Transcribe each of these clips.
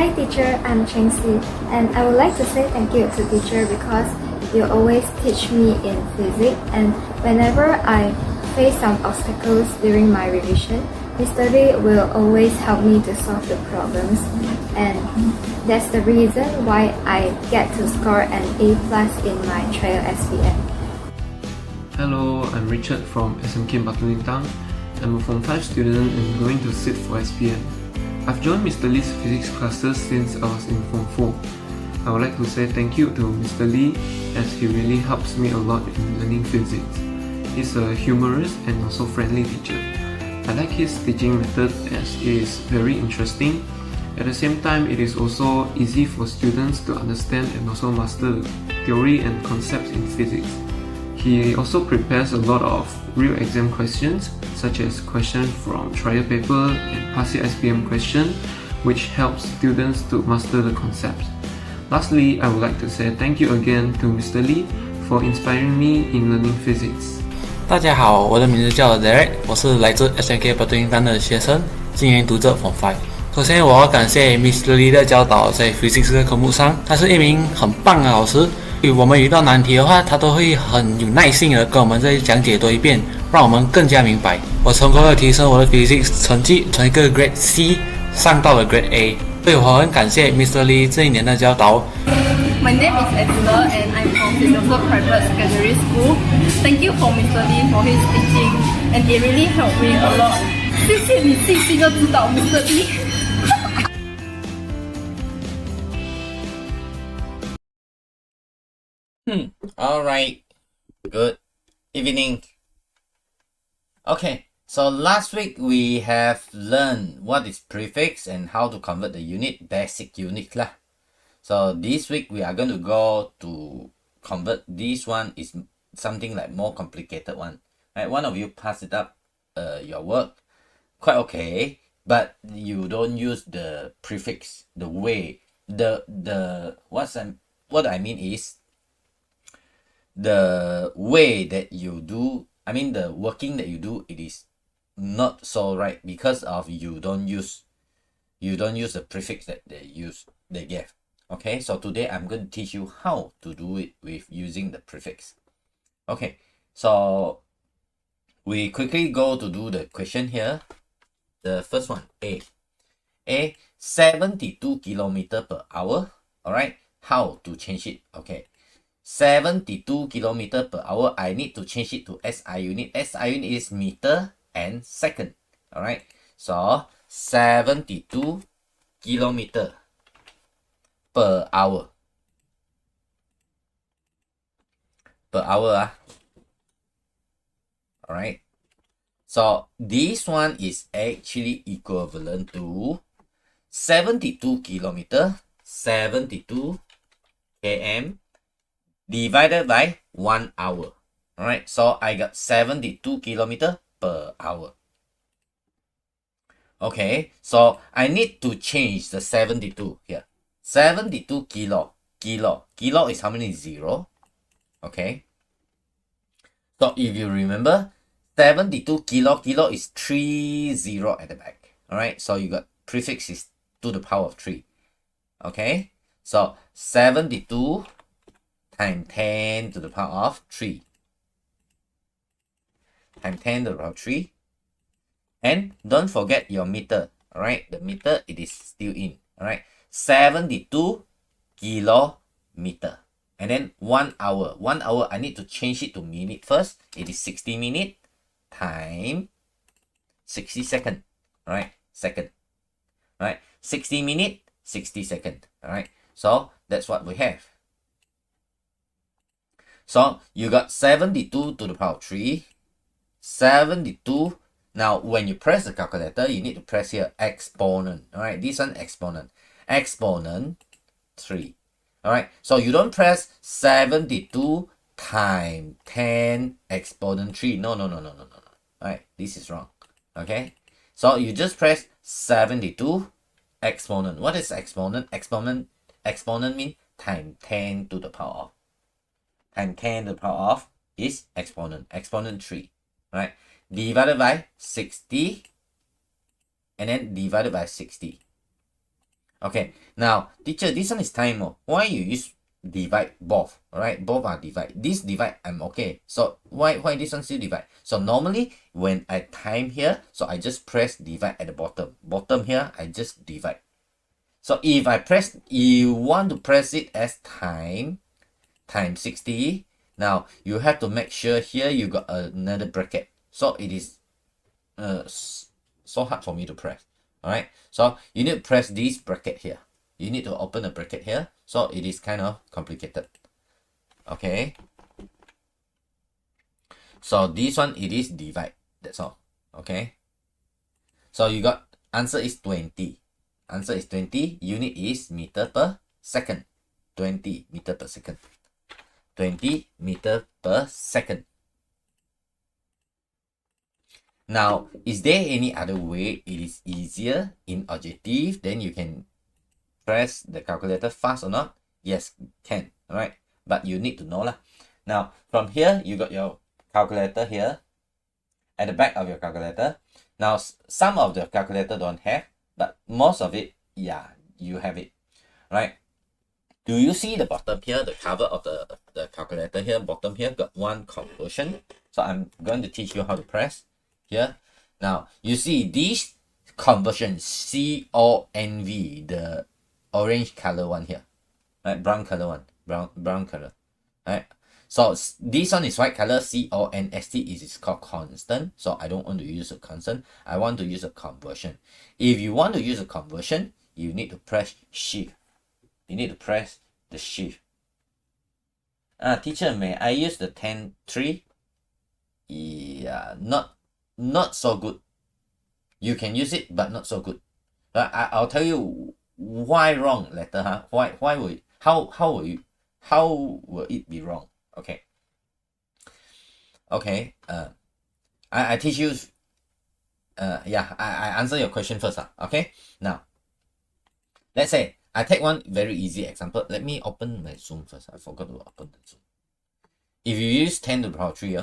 Hi teacher, I'm Chengxi, and I would like to say thank you to teacher because you always teach me in physics, and whenever I face some obstacles during my revision, Mr. Lee will always help me to solve the problems, and that's the reason why I get to score an A+ in my trial SPM. Hello, I'm Richard from SMK Batulintang. I'm a Form 5 student and going to sit for SPM. I've joined Mr. Lee's physics classes since I was in Form 4. I would like to say thank you to Mr. Lee as he really helps me a lot in learning physics. He's a humorous and also friendly teacher. I like his teaching method as it is very interesting. At the same time, it is also easy for students to understand and also master the theory and concepts in physics. He also prepares a lot of real exam questions, such as questions from trial paper and past year SPM question, which helps students to master the concepts. Lastly, I would like to say thank you again to Mr. Lee for inspiring me in learning physics. 大家好，我的名字叫 Derek， 我是来自 SMK 巴顿英丹的学生，今年读着 Form 5。首先，我要感谢 Mr. Lee 的教导，在 Physics 这个科目上，他是一名很棒的老师。我们遇到难题的话，他都会很有耐心的跟我们再讲解多一遍，让我们更加明白。我成功的提升我的 Physics 成绩，从一个 Grade C 上到了 Grade A。所以我很感谢 Mr. Lee 这一年的教导。My name is Esther and I'm from St. Private Secondary School. Thank you for Mr. Lee for his teaching and it really helped me a lot. 谢谢你细心的指导 Mr. Lee. Alright, good evening. Okay, so last week we have learned what is prefix and how to convert the unit, basic unit lah. So this week we are going to go to convert. This one is something like more complicated one. Right, one of you pass it up your work, quite okay, but you don't use the prefix, the way, what I mean is the way that you do, I mean the working that you do, it is not so right because of you don't use the prefix that they gave. Okay, so today I'm going to teach you how to do it with using the prefix. Okay, so we quickly go to do the question here. The first one, A 72 km/h. Alright, how to change it? Okay, 72 km/h, I need to change it to SI unit. SI unit is meter and second. Alright, so 72 km/h. Per hour. Alright, so this one is actually equivalent to 72 km, 72 km divided by 1 hour. Alright, so I got 72 km/h. Okay, so I need to change the 72 here. 72 kilo is how many zero? Okay, so if you remember, 72 kilo is 30 at the back. Alright, so you got prefix is to the power of 3. Okay, so 72 times 10 to the power of 3 times 10 to the power of 3, and don't forget your meter. Alright, the meter, it is still in. Alright, 72 kilometer, and then 1 hour. 1 hour, I need to change it to minute first. It is 60 minutes time 60 second. Alright, second. Alright, 60 minutes 60 second. Alright, so that's what we have. So you got 72 to the power of 3, 72. Now when you press the calculator, you need to press here exponent. Alright, this one exponent 3. Alright, so you don't press 72 times 10 exponent 3. No. Alright, this is wrong. Okay, so you just press 72 exponent. What is exponent? Exponent means times 10 to the power of. Times 10 to the power of is exponent 3. Right, divided by 60, and then divided by 60. Okay, now teacher, this one is time. Oh. Why you use divide both? Alright, both are divide. This divide I'm okay. So why this one still divide? So normally when I time here, so I just press divide at the bottom. Bottom here, I just divide. So if I press, you want to press it as times 60. Now you have to make sure here you got another bracket. So it is so hard for me to press. Alright, so you need to press this bracket here. You need to open a bracket here. So it is kind of complicated. Okay. So this one, it is divide. That's all. Okay. So you got answer is 20. Answer is 20. Unit is meter per second. 20 meter per second. 20 meter per second. Now, is there any other way it is easier in objective? Then you can press the calculator fast or not? Yes, can. Alright. But you need to know lah. Now, from here, you got your calculator here. At the back of your calculator. Now, some of the calculator don't have. But most of it, yeah, you have it. Right? Do you see the bottom here, the cover of the calculator here, bottom here, got one conversion. So I'm going to teach you how to press here. Now, you see this conversion, CONV, the orange color one here. Right? Brown color one. Brown color. Right? So this one is white color, CONST is called constant. So I don't want to use a constant. I want to use a conversion. If you want to use a conversion, you need to press shift. You need to press the shift. Teacher, may I use the 10-3? Yeah, not so good. You can use it, but not so good. But I'll tell you why wrong later, huh? Why will it, how will it be wrong? Okay. Okay. I teach you. Yeah, I answer your question first. Okay. Now, let's say I take one very easy example. Let me open my Zoom first. I forgot to open the Zoom. If you use 10 to the power 3,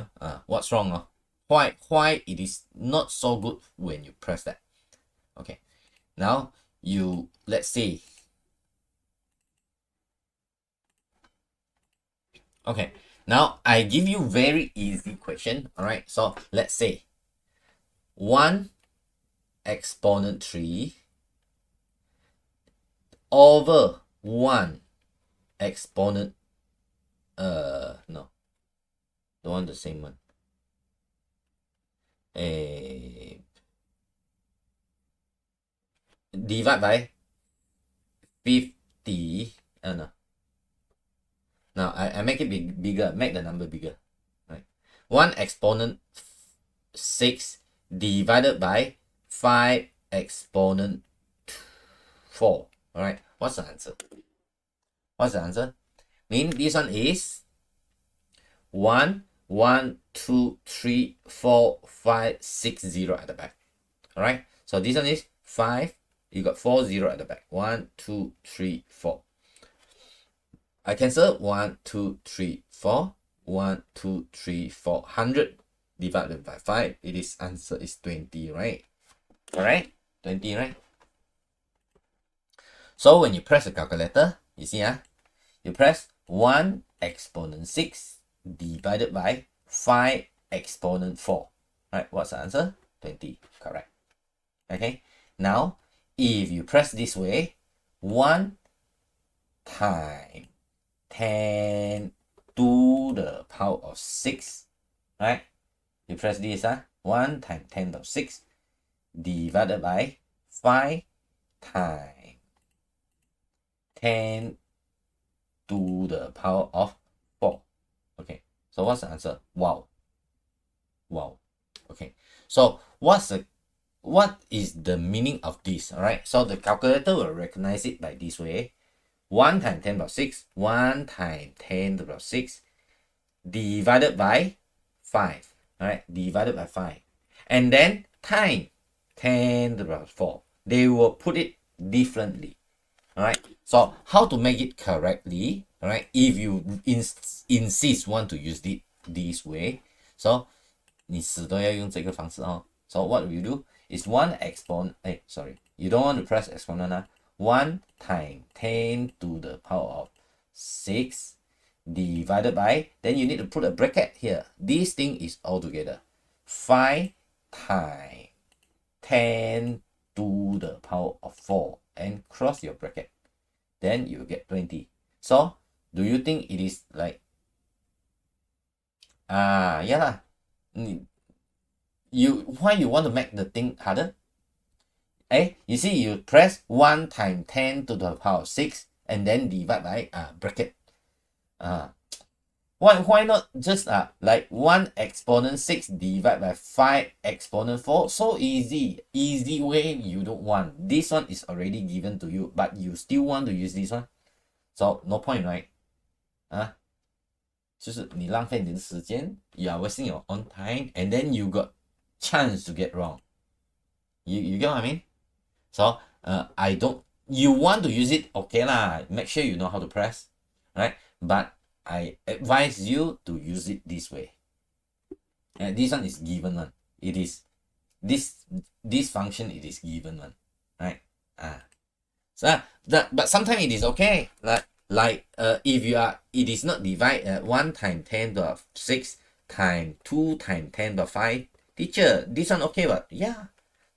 what's wrong? Why it is not so good when you press that? Okay. Now let's say. Okay. Now I give you very easy question. Alright. So let's say 1 exponent 3 over 1 exponent no, don't want the same one. Divide by 50. No. Now I make it bigger, make the number bigger. Right? 1 exponent 6 divided by 5 exponent 4. Alright, what's the answer? What's the answer? Mean this one is 1, 1, 2, 3, 4, 5, 6, 0 at the back. Alright, so this one is 5. You got 4, 0 at the back. 1, 2, 3, 4. I cancel 1, 2, 3, 4. 1, 2, 3, 4. 100 divided by 5. It is answer is 20, right? Alright, 20, right? So when you press the calculator, you see, you press 1 exponent 6 divided by 5 exponent 4. Right, what's the answer? 20, correct. Okay, now if you press this way, 1 times 10 to the power of 6, right? You press this, 1 times 10 to the 6 divided by 5 times 10 to the power of 4. Okay, so what's the answer? Wow. Wow. Okay, so what is the meaning of this? All right, so the calculator will recognize it by this way. 1 times 10 to the 6, 1 times 10 to the 6 divided by 5. All right, divided by 5, and then times 10 to the 4. They will put it differently. All right, so how to make it correctly? All right, if you insist want to use it this way, so 你死都要用这个方式哦。So what you do is 1 exponent, sorry, you don't want to press exponent, 1 times 10 to the power of 6 divided by, then you need to put a bracket here. This thing is all together 5 times 10 to the power of 4 and cross your bracket. Then you get 20. So do you think it is like yeah lah. Why you want to make the thing harder? You see, you press 1 times 10 to the power of 6 and then divide by bracket. Why not just like 1 exponent 6 divided by 5 exponent 4? So easy way. You don't want this one, is already given to you, but you still want to use this one, so no point, right? 就是你浪费你的时间, you are wasting your own time, and then you got chance to get wrong. You get what I mean? So you want to use it, okay lah, make sure you know how to press, right? But I advise you to use it this way. And this one is given one. It is this function, it is given one, right? But sometimes it is okay. Like if it is not divide 1 times 10 to the 6 times 2 times 10 to the 5. Teacher, this one okay, but yeah,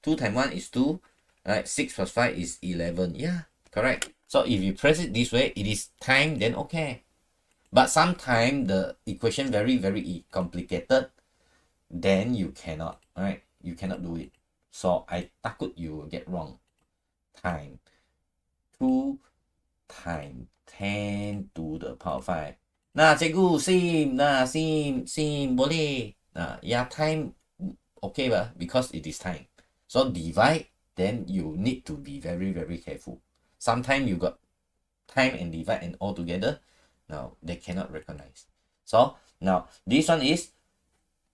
2 times 1 is 2, right? 6 plus 5 is 11. Yeah, correct. So if you press it this way, it is time, then okay. But sometimes the equation very complicated, then you cannot, right? You cannot do it. So I takut you will get wrong. Time 2 times 10 to the power 5. Nah, cikgu, sim boleh. Yeah, time okay ba? Because it is time. So divide, then you need to be very careful. Sometimes you got time and divide and all together. Now they cannot recognize. So now this one is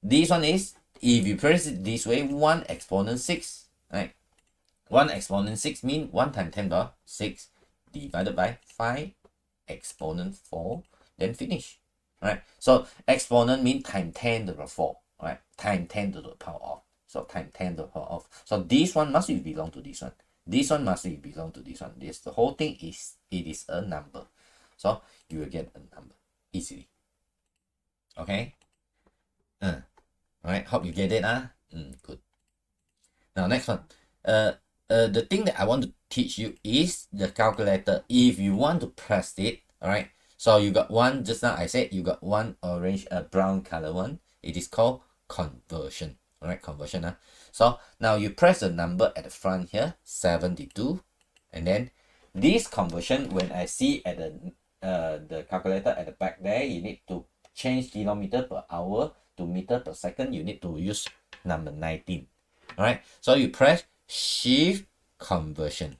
if you press it this way, 1 exponent 6, right? 1 exponent 6 means 1 times 10 to the 6 divided by 5 exponent 4, then finish, right? So exponent means times 10 to the 4, right? Times 10 to the power of. So times 10 to the power of. So this one must belong to this one. This one must belong to this one. This, the whole thing is, it is a number. So you will get a number easily. Okay? Alright, hope you get it. Good. Now next one. The thing that I want to teach you is the calculator. If you want to press it, alright, so you got one, just now I said you got one orange, brown color one. It is called conversion. Alright, conversion. So now you press the number at the front here, 72, and then this conversion, when I see at the calculator at the back there, you need to change kilometer per hour to meter per second. You need to use number 19. Alright, so you press shift conversion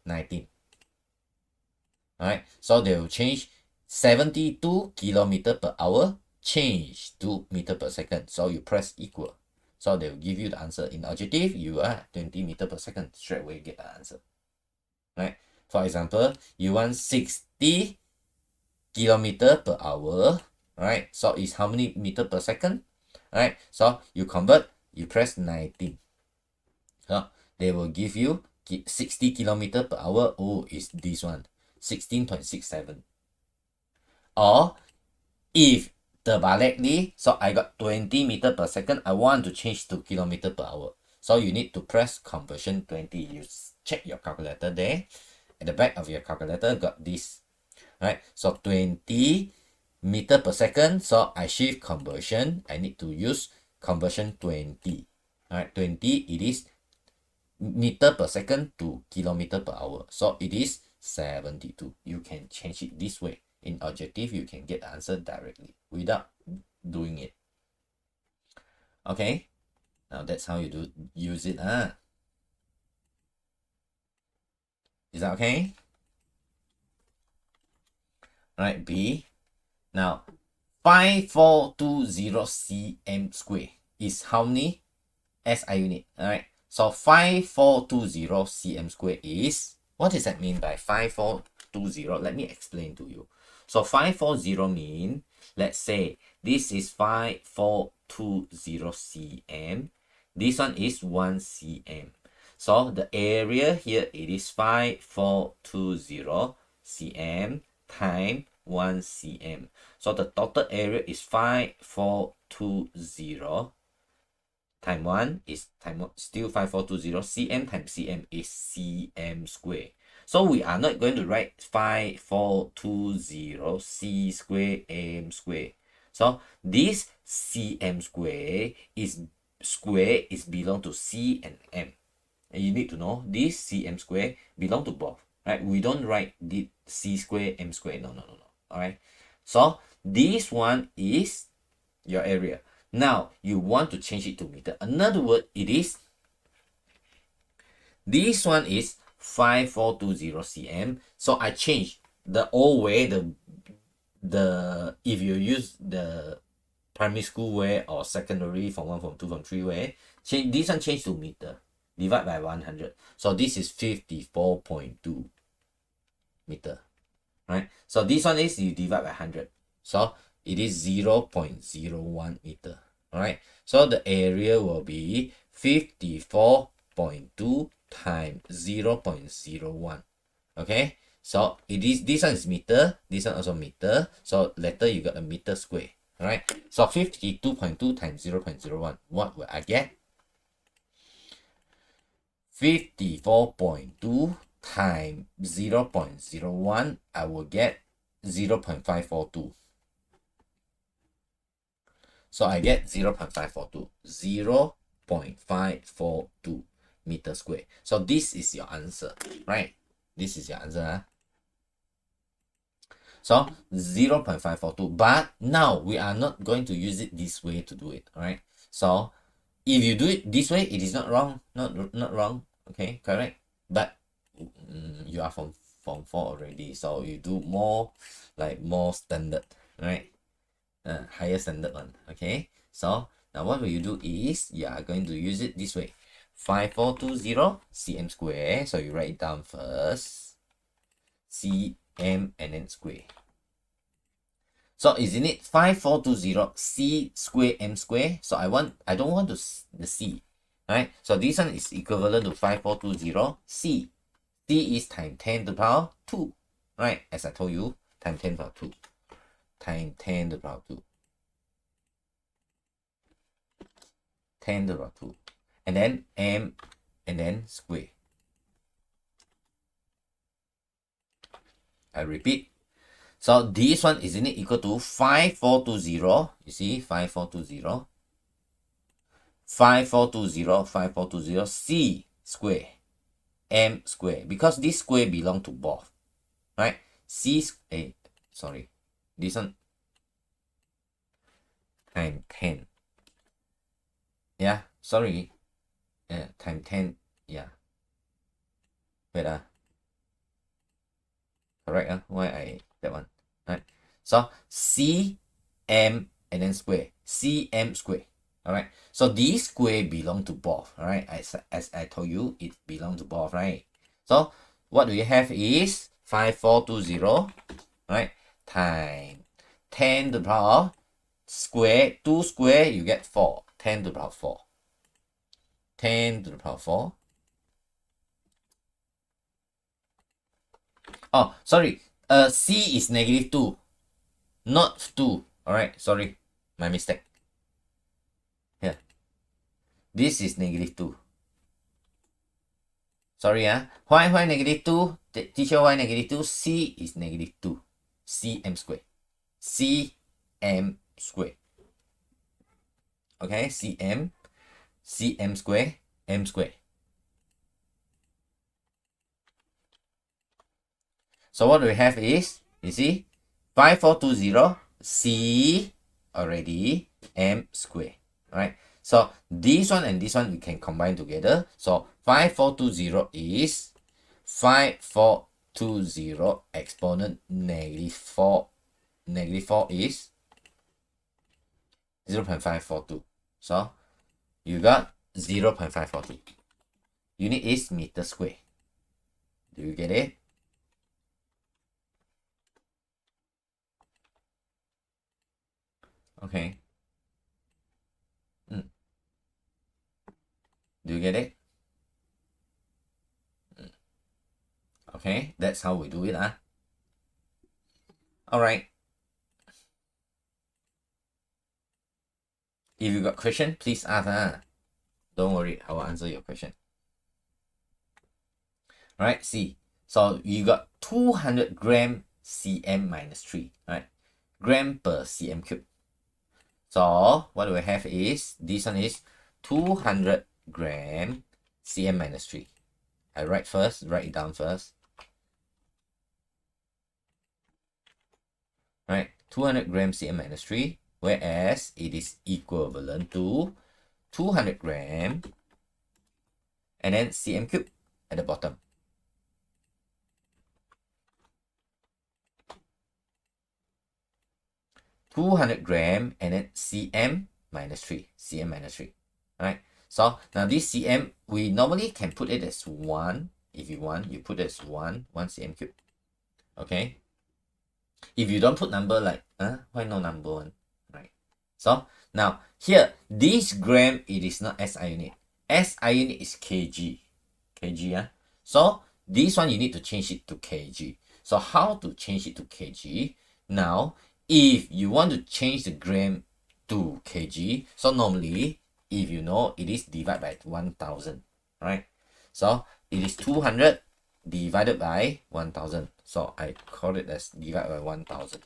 19. Alright, so they will change 72 kilometer per hour change to meter per second. So you press equal. So they will give you the answer. In objective, you are 20 meter per second. Straight away get the answer. Right? For example, you want 60 kilometer per hour. Right? So it's how many meter per second? Right? So you convert, you press 19. So they will give you 60 kilometer per hour. Oh, it's this one. 16.67. Or if terbalik, so I got 20 meter per second, I want to change to kilometer per hour. So you need to press conversion 20. You check your calculator there. At the back of your calculator got this. Right? So 20 meter per second. So I shift conversion. I need to use conversion 20. Alright, 20, it is meter per second to kilometer per hour. So it is 72. You can change it this way. In objective, you can get the answer directly without doing it. Okay, now that's how you use it. Is that okay? Alright, B. Now 5420 cm square is how many SI unit? Alright, so 5420 cm square is, what does that mean by 5420? Let me explain to you. So 540 mean, let's say this is 5420 cm. This one is 1 cm. So the area here, it is 5420 cm times 1 cm. So the total area is 5420 times 1 is still 5420. Cm times cm is cm square. So we are not going to write 5420 c square m square. So this cm square is belong to c and m. And you need to know this cm square belong to both, right? We don't write the c square m square. No. All right. So this one is your area. Now you want to change it to meter. Another word, it is, this one is 5420 cm. So I change the old way, the if you use the primary school way or secondary from 1, from 2, from 3 way, change this one, change to meter, divide by 100. So this is 54.2 meter, right? So this one is, you divide by 100, so it is 0.01 meter. All right, so the area will be 54.2 times 0.01. Okay, so it is, this one is meter, this one also meter, so later you got a meter square. All right, so 52.2 times 0.01, what will I get? 54.2 times 0.01, I will get 0.542. So I get 0.542, 0.542 meter square. So this is your answer, right? This is your answer. Huh? So 0.542, but now we are not going to use it this way to do it, all right? So if you do it this way, it is not wrong, not wrong, okay, correct? But you are from Form 4 already, so you do more, like more standard, right? Higher standard one, okay? So now what will you do is, you are going to use it this way. 5420 cm square, so you write it down first, cm and then square. So isn't it 5420 c square m square? So I don't want the c, right? So this one is equivalent to 5420 c. C is times 10 to the power 2, right? As I told you, times 10 to the power 2, times 10 to the power 2, 10 to the power 2, and then m and then square. I repeat. So this one, isn't it equal to 5420? You see, 5420, 5420 c square m square, because this square belong to both, right? Sorry, this one times 10. Yeah, sorry. Times 10. Yeah. Wait. Correct. Why I that one? Right. So c m and then square. Cm square. All right. So this square belong to both. All right. As I told you, it belong to both. Right. So what we have is 5420. Right. Times 10 to the power square. 2 square, you get 4. 10 to the power 4. 10 to the power 4. Oh, sorry. C is -2, not 2. Alright, sorry. My mistake. Here. This is -2. Sorry, why -2? Teacher, why -2? C is -2. Cm square. Cm square. Okay, cm square, m square. So what we have is, you see, 5420 c already m square, right? So this one and this one we can combine together. So 5420 is 5420 exponent -4. -4 is 0.542. So you got 0.542. Unit is meter square. Do you get it? Okay. Do you get it? That's how we do it. Alright. If you got question, please ask. Don't worry, I will answer your question. Alright, see. So you got 200 gram cm minus 3, right? Gram per cm cube. So what we have is, this one is 200 gram cm minus 3. I write it down first. Right, 200 gram cm minus 3, whereas it is equivalent to 200 gram and then cm cube at the bottom. $200 and then cm minus 3. Alright, so now this cm, we normally can put it as 1. If you want, you put it as 1 cm cube. Okay. If you don't put number, like, why no number 1? Right. So now here, this gram, it is not SI unit. SI unit is kg. So this one you need to change it to kg. So how to change it to kg? Now, if you want to change the gram to kg, so normally, if you know, it is divided by 1000, right? So it is 200 divided by 1000. So I call it as divided by 1000,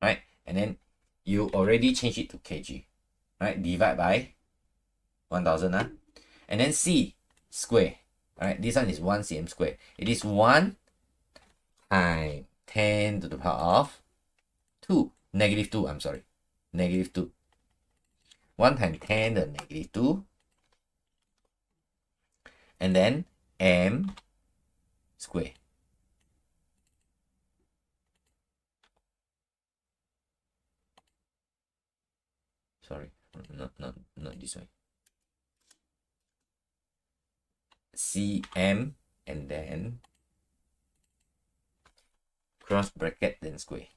right? And then you already change it to kg, right? Divide by 1000, and then c square, right? This one is 1 cm square. It is 1 times 10 to the power of 2, negative 2, I'm sorry, negative 2. 1 times 10 to the negative 2, and then m square. Sorry, not this way. Cm and then cross bracket then square.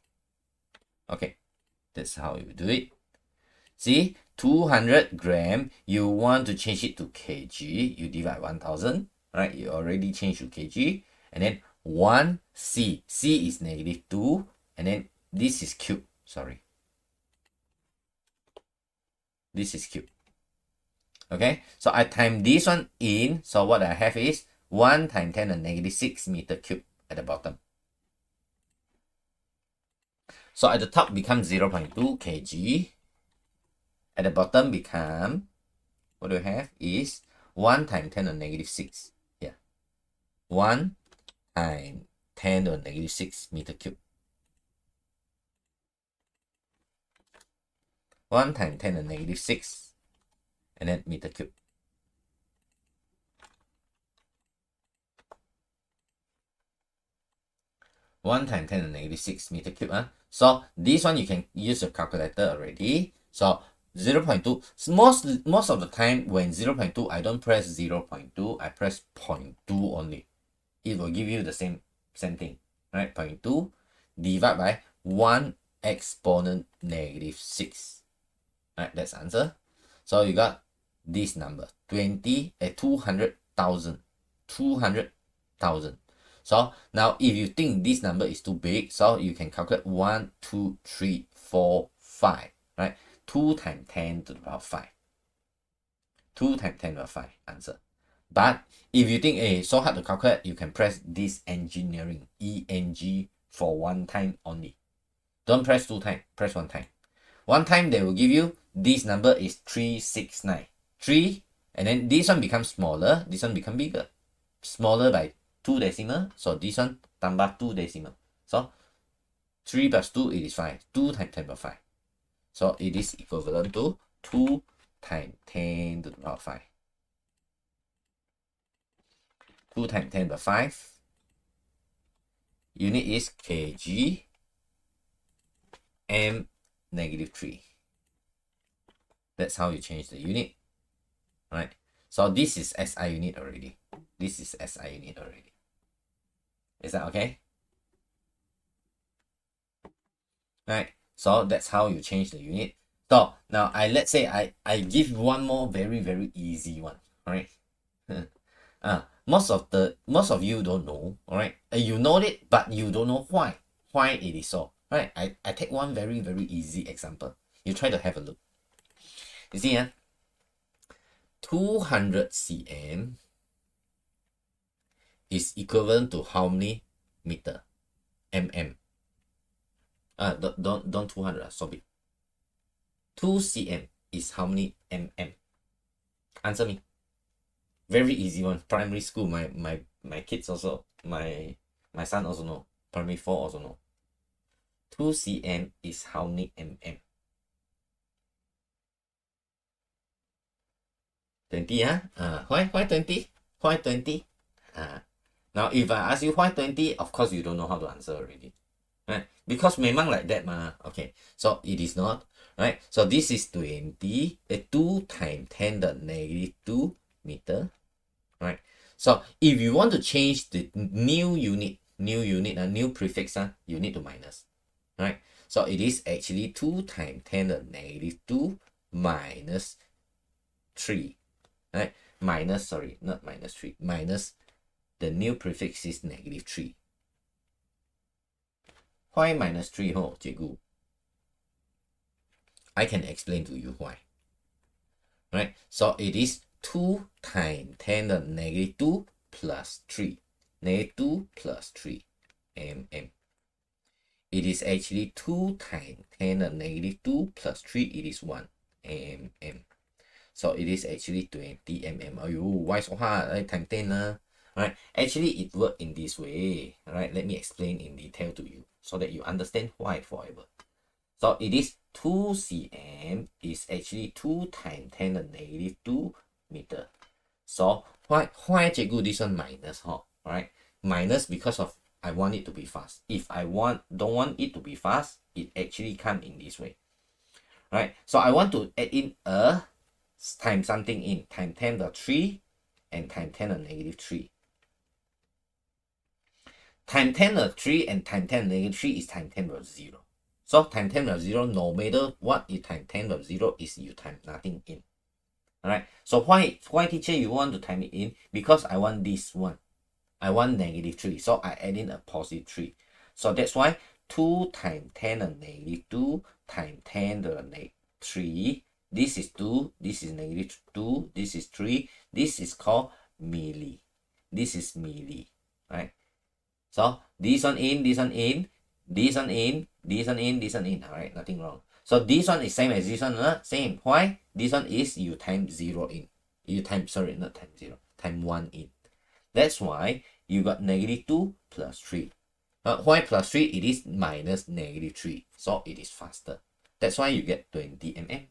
Okay, that's how you do it. See, 200 gram, you want to change it to kg, you divide 1000, right? You already changed to kg, and then 1 c is negative 2, and then this is cube, sorry. This is cube. Okay, so I time this one in, so what I have is 1 times 10 to the negative 6 meter cube at the bottom. So at the top becomes 0.2 kg. At the bottom become, what do we have is 1 times 10 to the negative 6. Yeah. 1 times 10 to the negative 6 meter cube. 1 times 10 to the negative 6. And then meter cube. One times 10 to the negative 6 meter cube. So this one you can use your calculator already. So 0.2. Most of the time when 0.2, I don't press 0.2, I press 0.2 only. It will give you the same thing, right? 0.2 divided by 1 exponent negative 6. Right, that's the answer. So you got this number, 200,000. 200,000. So now if you think this number is too big, so you can calculate 1, 2, 3, 4, 5, right? 2 times 10 to the power 5. 2 times 10 to the power 5 answer. But if you think, hey, so hard to calculate, you can press this engineering, ENG, for 1 time only. Don't press 2 times, press 1 time. 1 time they will give you, this number is 369. 3, and then this one becomes smaller, this one becomes bigger. Smaller by 2 decimal, so this one tambah 2 decimal. So 3 plus 2, it is 5. 2 times 10 to the power 5. So it is equivalent to 2 times 10 to the power 5. 2 times 10 to the 5. Unit is kg m negative 3. That's how you change the unit, right? So this is SI unit already. This is SI unit already. Is that okay? Right. So that's how you change the unit. So now let's say I give one more very easy one. All right. most of you don't know, all right? You know it, but you don't know why it is so. All right, I take one very easy example. You try to have a look. You see, 200 cm is equivalent to how many meter? Mm. Don't 200, sorry. 2 cm is how many mm? Answer me. Very easy one. Primary school, my kids also, my son also know. Primary 4 also know. 2 cm is how many mm? 20, why 20? Why 20? Now if I ask you why 20, of course you don't know how to answer already. Right? Because memang like that ma. Okay, so it is not, right? So this is 20, 2 times 10 to the negative 2 meter, right? So if you want to change the new unit, new prefix, you need to minus, right? So it is actually 2 times 10 to the negative 2 minus 3, right? Minus, sorry, not minus 3, minus the new prefix is negative 3. Why minus 3 ho, cikgu? I can explain to you why. Right? So it is 2 times 10 to the negative 2 plus 3. Negative 2 plus 3 mm. It is actually 2 times 10 to the negative 2 plus 3. It is 1 mm. So it is actually 20 mm. Oh, why so hard? Right? Times 10. Right? Actually, it works in this way. Right? Let me explain in detail to you so that you understand why forever. So it is 2 cm is actually 2 times 10 to the negative 2 meter. So why cikgu this one minus, huh? Right? Minus because of I want it to be fast. If I don't want it to be fast, it actually come in this way. Right? So I want to add in a times something in times 10 to the 3 and times 10 to the negative 3. Times 10 to the 3 and times 10 to the negative 3 is times 10 to the 0. So times 10 to the 0, no matter what you times 10 to the 0 is you times nothing in. Alright, so why teacher you want to time it in? Because I want this one. I want negative 3, so I add in a positive 3. So that's why 2 times 10 to the negative 2 times 10 to the negative 3. This is 2, this is negative 2, this is 3. This is called milli. This is milli, right? So this one in, this one in, this one in, this one in, this one in. Alright, nothing wrong. So this one is same as this one, same. Why? This one is you times 0 in. You times, sorry, not times 0, times 1 in. That's why you got negative 2 plus 3. Why plus 3? It is minus negative 3. So it is faster. That's why you get 20 mm.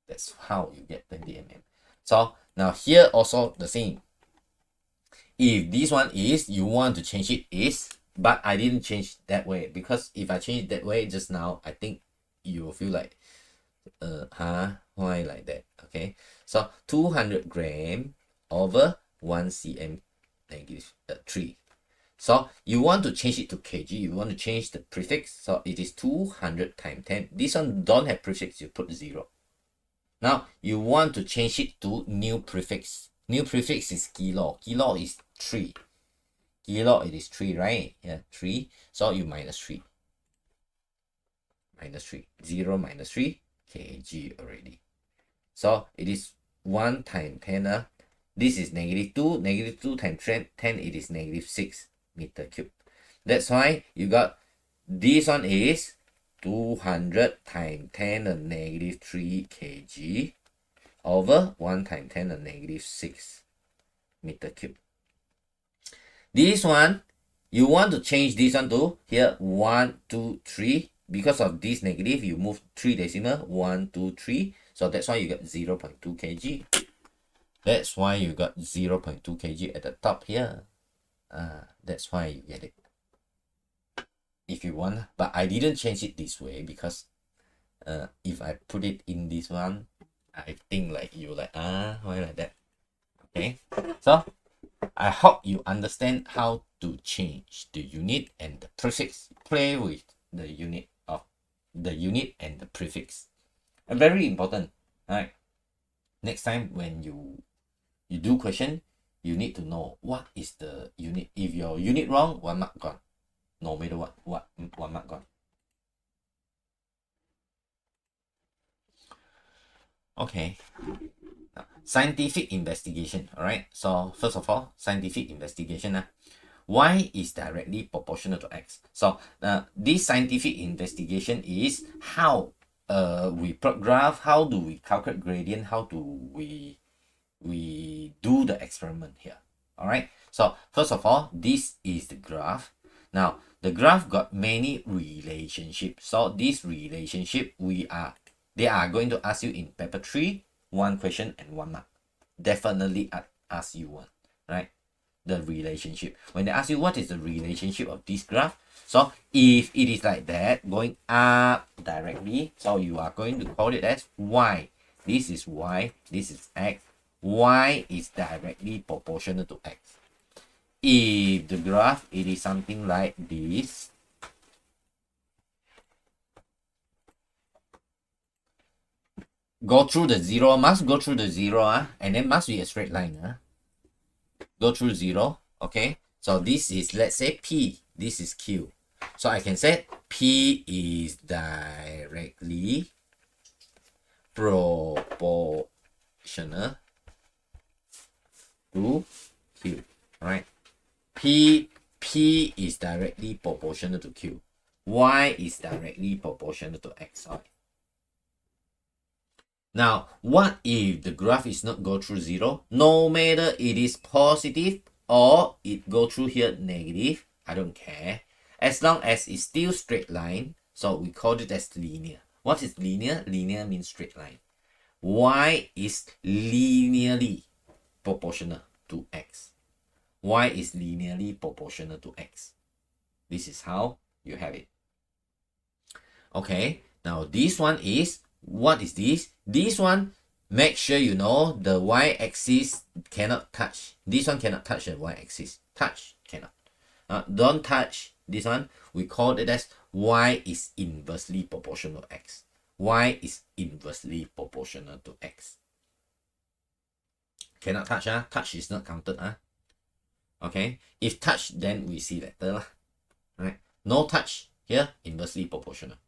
That's how you get 20 mm. So now here also the same. If this one is, you want to change it is, but I didn't change that way, because if I change that way just now, I think you will feel like, why like that? Okay, so 200 gram over 1 cm negative 3. So you want to change it to kg, you want to change the prefix, so it is 200 times 10. This one don't have prefix, you put 0. Now you want to change it to new prefix. New prefix is kilo. Kilo is 3. Kilo it is 3, right? Yeah, 3. So you minus 3. Minus 3. 0 minus 3 kg already. So it is 1 times 10. This is negative 2. Negative 2 times 10, it is negative 6 meter cube. That's why you got this one is 200 times 10 to the negative 3 kg over 1 times 10 to the negative 6 meter cube. This one, you want to change this one to here 1, 2, 3. Because of this negative, you move 3 decimal, 1, 2, 3. So that's why you got 0.2 kg. That's why you got 0.2 kg at the top here. That's why you get it. If you want, but I didn't change it this way because if I put it in this one, I think like you like, why like that? Okay, so I hope you understand how to change the unit and the prefix. Play with the unit and the prefix. Very important, right? Next time when you You do question, you need to know what is the unit. If your unit wrong, 1 mark gone. No matter what, 1 mark gone. Okay. Now, scientific investigation. Alright. So first of all, scientific investigation. Y is directly proportional to X. So this scientific investigation is how we plot graph, how do we calculate gradient, how do we do the experiment here. Alright, so first of all, this is the graph. Now the graph got many relationships. So this relationship they are going to ask you in paper 3, 1 question and 1 mark. Definitely ask you one, right? The relationship. When they ask you what is the relationship of this graph, so if it is like that, going up directly, so you are going to call it as Y. This is Y, this is X. Y is directly proportional to X. If the graph, it is something like this, go through the zero, must go through the zero, and then must be a straight line. Go through 0, okay? So this is, let's say, P, this is Q. So I can say P is directly proportional to Q, right? P is directly proportional to Q. Y is directly proportional to X. Right? Now, what if the graph is not go through 0? No matter it is positive or it go through here negative, I don't care. As long as it's still straight line, so we call it as linear. What is linear? Linear means straight line. Y is linearly proportional to X. Y is linearly proportional to X. This is how you have it. Okay, now this one is, what is this? This one, make sure you know the y-axis cannot touch. This one cannot touch the y-axis. Touch, cannot. Don't touch this one. We call it as y is inversely proportional to x. Y is inversely proportional to x. Cannot touch. Touch is not counted. Okay. If touch, then we see letter. Right. No touch here, inversely proportional.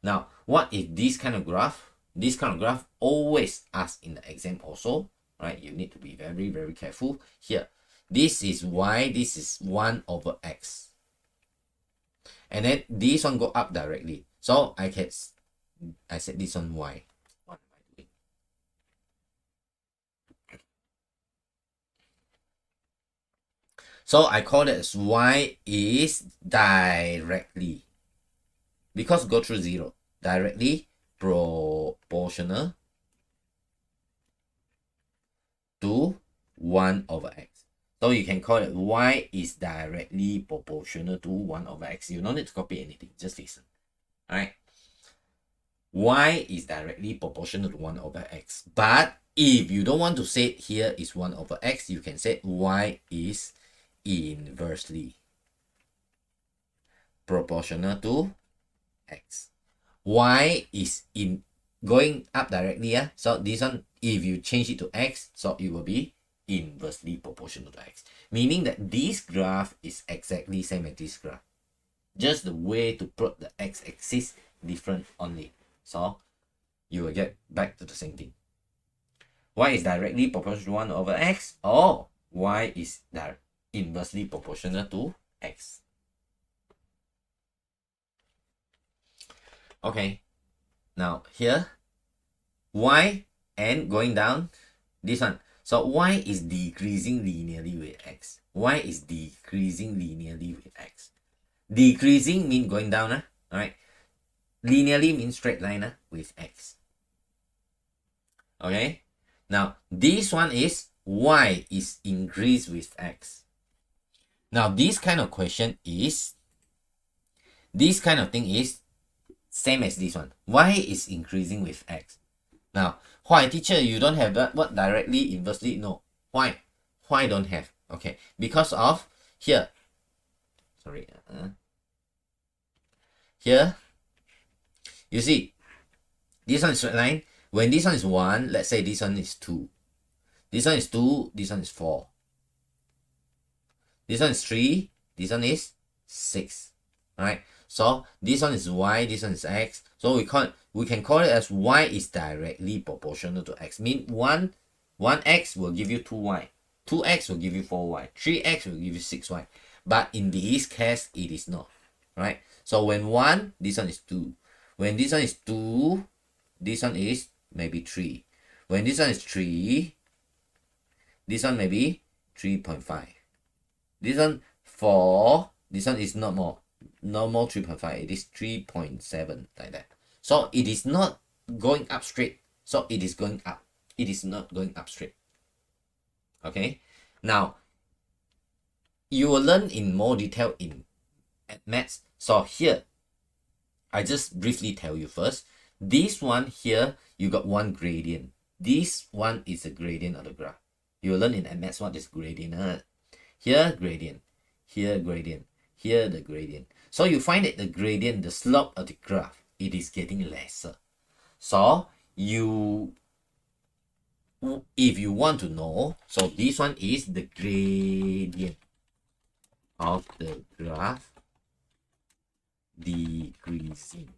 Now, what if this kind of graph? This kind of graph always asked in the exam also, right? You need to be very, very careful here. This is y, this is 1 over x. And then this one go up directly. So I said this one y. What am I doing? So I call it as y is directly, because go through 0, directly proportional to 1 over x. So you can call it y is directly proportional to 1 over x. You don't need to copy anything, just listen. Alright. Y is directly proportional to 1 over x. But if you don't want to say it here is 1 over x, you can say y is inversely proportional to x. Y is in going up directly. So this one, if you change it to x, so it will be inversely proportional to x. Meaning that this graph is exactly same as this graph. Just the way to plot the x-axis different only. So you will get back to the same thing. Y is directly proportional to 1 over x, or y is inversely proportional to x. Okay, now here, y and going down, this one. So y is decreasing linearly with x. Y is decreasing linearly with x. Decreasing means going down, alright. Linearly means straight line with x. Okay, now this one is y is increased with x. Now this kind of question is, this kind of thing is same as this one. Y is increasing with x. Now, why, teacher, you don't have that? What, directly, inversely? No. Why? Why don't have? Okay, because of here. Sorry. Here, you see, this one is straight line. When this one is 1, let's say this one is 2. This one is 2, this one is 4. This one is 3, this one is 6. Alright, so this one is y, this one is x. So we can call it as y is directly proportional to x. Mean 1x will give you 2y, 2x will give you 4y, 3x will give you 6y. But in this case, it is not. Right? So when 1, this one is 2. When this one is 2, this one is maybe 3. When this one is 3, this one may be 3.5. This one 4, this one is not more 3.5, it is 3.7, like that. So it is not going up straight. So it is going up. It is not going up straight. Okay. Now, you will learn in more detail at maths. So here, I just briefly tell you first. This one here, you got one gradient. This one is a gradient of the graph. You will learn in maths what is gradient. Here, gradient. Here, gradient. Here, the gradient. So you find that the gradient, the slope of the graph, it is getting lesser. So if you want to know, so this one is the gradient of the graph decreasing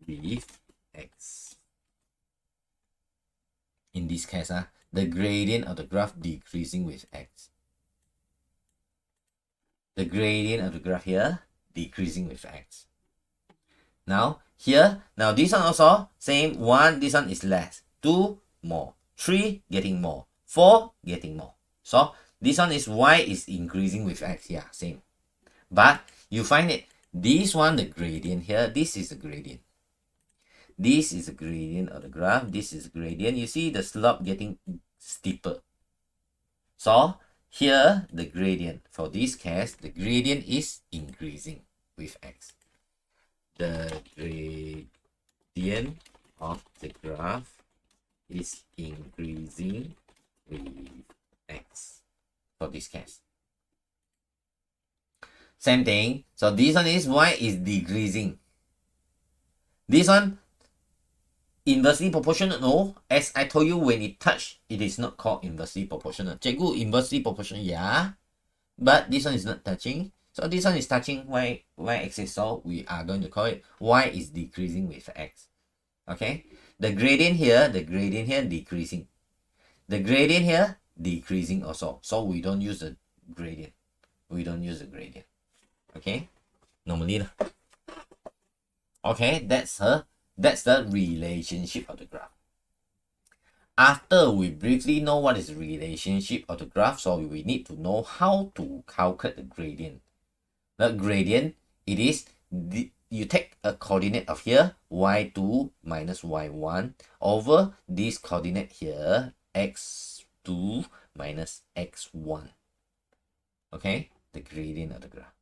with x. In this case, the gradient of the graph decreasing with x. The gradient of the graph here decreasing with x. Now here, now this one also same. 1, this one is less. 2, more. 3, getting more. 4, getting more. So this one is y is increasing with x. Yeah, same. But you find it, this one, the gradient here, this is the gradient. This is the gradient of the graph. This is the gradient. You see the slope getting steeper. So here, the gradient, for this case, the gradient is increasing with x. The gradient of the graph is increasing with x for this case. Same thing. So this one is y is decreasing. This one inversely proportional. No, as I told you, when it touch, it is not called inversely proportional. Cikgu, inversely proportional, yeah, but this one is not touching. So this one is touching y-axis. So we are going to call it y is decreasing with x. Okay, the gradient here decreasing. The gradient here decreasing also. So we don't use the gradient. We don't use the gradient. Okay, normally. Okay, that's the relationship of the graph. After we briefly know what is the relationship of the graph, so we need to know how to calculate the gradient. The gradient, it is, you take a coordinate of here, y2 minus y1, over this coordinate here, x2 minus x1. Okay, the gradient of the graph.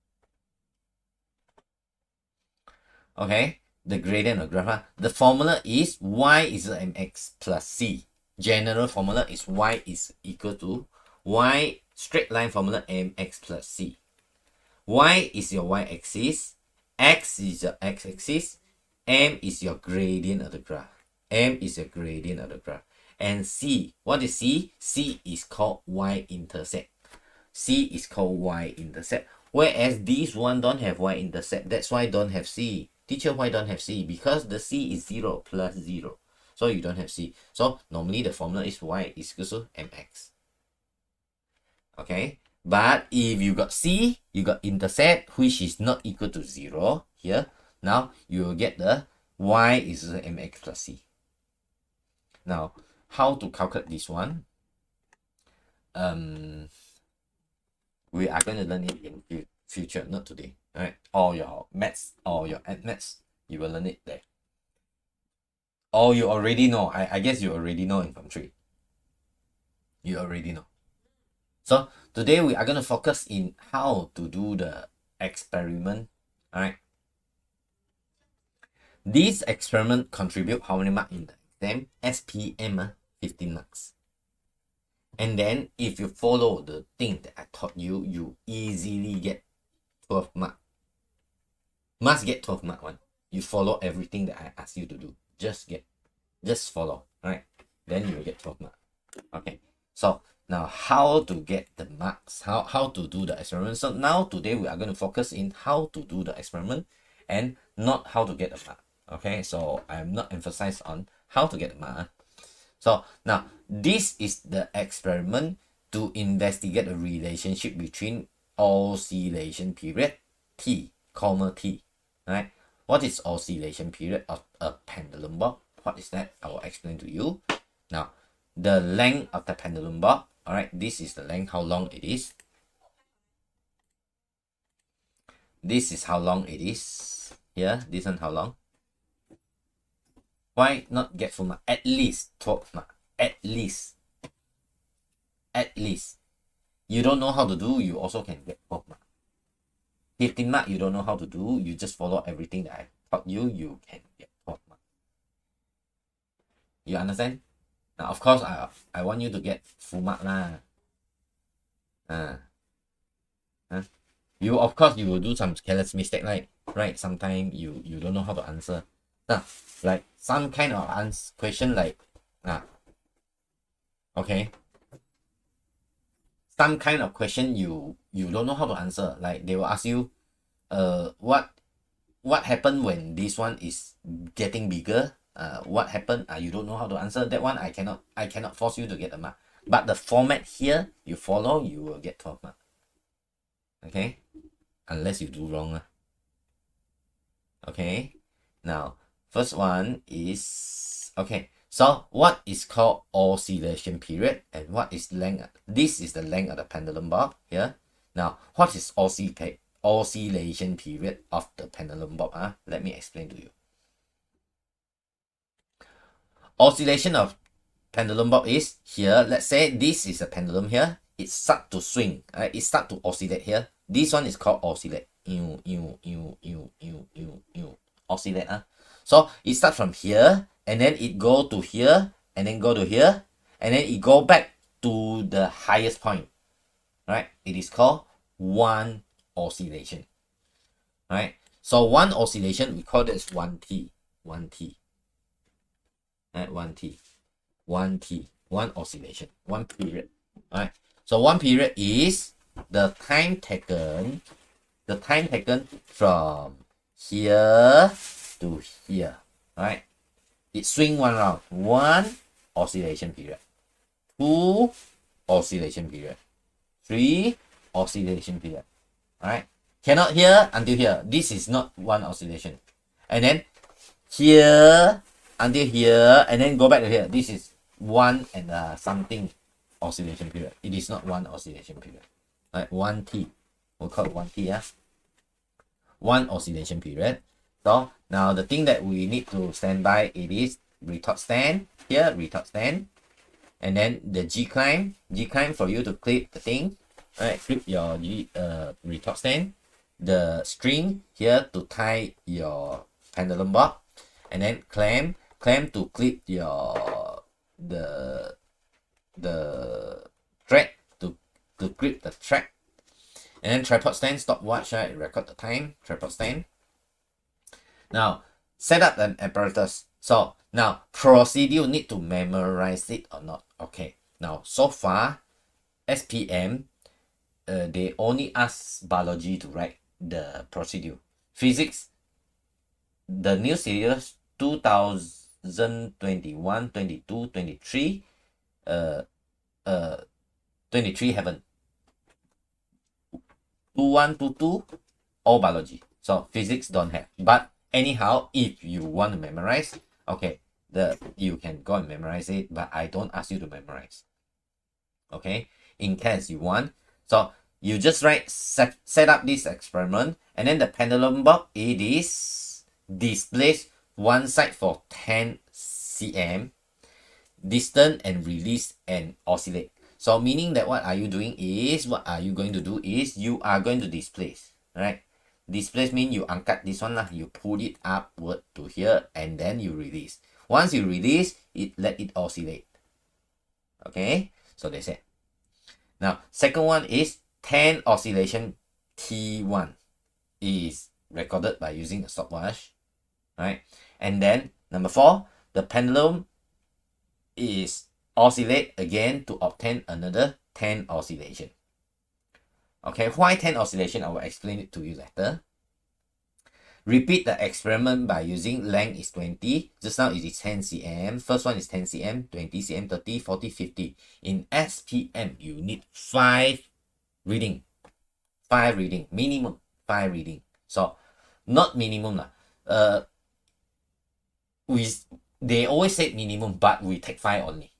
Okay, the gradient of the graph. The formula is y is mx plus c. General formula is y is equal to y, straight line formula mx plus c. Y is your y-axis, x is your x-axis, m is your gradient of the graph. M is your gradient of the graph. And c, what is c? C is called y-intercept. C is called y-intercept. Whereas this one don't have y-intercept, that's why don't have c. Teacher, why don't have c? Because the c is 0 plus 0. So you don't have c. So normally the formula is y is equal to mx. Okay. But if you got c, you got intercept, which is not equal to 0 here. Now you will get the y is equal to mx plus c. Now, how to calculate this one? We are going to learn it in future, not today. Alright, all your maths or your maths, you will learn it there. Or you already know. I guess you already know in Form 3. You already know. So today we are going to focus in how to do the experiment. Alright. This experiment contribute how many marks in the exam? SPM, 15 marks. And then if you follow the thing that I taught you, you easily get 12 marks. Must get 12 mark one. You follow everything that I ask you to do. Just follow. Alright. Then you will get 12 marks. Okay. So now how to get the marks, how to do the experiment. So now today we are going to focus in how to do the experiment and not how to get the mark. Okay, so I'm not emphasized on how to get the mark. So now this is the experiment to investigate the relationship between oscillation period T, comma T, right? What is oscillation period of a pendulum bob? What is that? I will explain to you. Now, the length of the pendulum bob, all right, this is the length, how long it is. This is how long it is. Here, this one how long? Why not get full mark? At least 12 mark. At least. At least. You don't know how to do, you also can get 12 mark. 15 mark, you don't know how to do, you just follow everything that I taught you, you can get 12 mark. You understand? Now, of course, I want you to get full mark lah. You, of course, you will do some careless mistake, right? Sometimes you don't know how to answer. Like some kind of question like, okay. Some kind of question you don't know how to answer. Like they will ask you, what happened when this one is getting bigger? What happened? You don't know how to answer that one. I cannot force you to get a mark. But the format here you follow, you will get 12 mark. Okay, unless you do wrong. Okay, now first one is okay. So what is called oscillation period and what is length? This is the length of the pendulum bob here. Now, what is oscillation period of the pendulum bob? Let me explain to you. Oscillation of pendulum bob is here. Let's say this is a pendulum here. It start to swing. It start to oscillate here. This one is called oscillate. Oscillate. So it starts from here. And then it go to here, and then go to here, and then it go back to the highest point, right? It is called one oscillation, right? So one oscillation, we call this 1T, right? 1T, one oscillation, one period, right? So one period is the time taken from here to here, right? It swing one round. One oscillation period. 2 oscillation period. 3 oscillation period. Alright. Cannot here until here. This is not one oscillation. And then here until here and then go back to here. This is one and something oscillation period. It is not one oscillation period. Right? 1T. We'll call it 1T. One oscillation period. So now the thing that we need to stand by, it is retort stand here, retort stand, and then the G climb for you to clip the thing, right? Clip your retort stand, the string here to tie your pendulum bob, and then clamp to clip your the thread to grip the thread, and then tripod stand, stopwatch, right? Record the time, tripod stand. Now, set up an apparatus. So, now, procedure, need to memorize it or not. Okay, now, so far, SPM, they only ask biology to write the procedure. Physics, the new series, 2021, 22, 23, 23 haven't. 21, 22, all biology. So, physics don't have. But anyhow, if you want to memorize, okay, you can go and memorize it, but I don't ask you to memorize. Okay, in case you want. So you just write set up this experiment, and then the pendulum bob, it is displaced one side for 10 cm, distance and release and oscillate. So meaning that what are you going to do is you are going to displace, right? Displace means you angkat this one lah, you pull it upward to here and then you release. Once you release, let it oscillate. Okay, so that's it. Now, second one is 10 oscillation T1 is recorded by using a stopwatch, right? And then number 4, the pendulum is oscillate again to obtain another 10 oscillation. Okay, why 10 oscillation? I will explain it to you later. Repeat the experiment by using length is 20. Just now it is 10 cm. First one is 10 cm, 20 cm, 30, 40, 50. In SPM, you need 5 reading. 5 reading. Minimum 5 reading. So, not minimum. They always say minimum, but we take 5 only.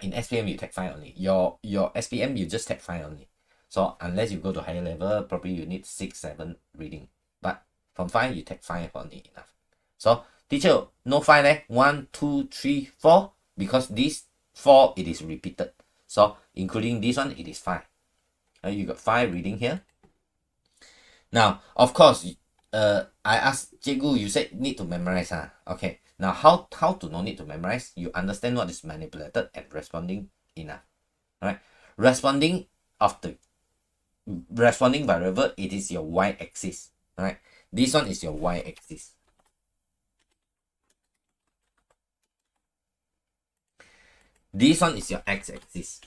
In SPM, you take 5 only. Your SPM, you just take 5 only. So, unless you go to higher level, probably you need 6, 7 reading. But from 5, you take 5 only enough. So, teacher, no 5 leh? 1, 2, 3, 4. Because this 4, it is repeated. So, including this one, it is 5. You got 5 reading here. Now, of course, I asked Cikgu, you said need to memorize. Okay. Now, how to no need to memorize? You understand what is manipulated and responding enough. Alright. Responding variable, it is your y-axis. Alright. This one is your y-axis. This one is your x-axis.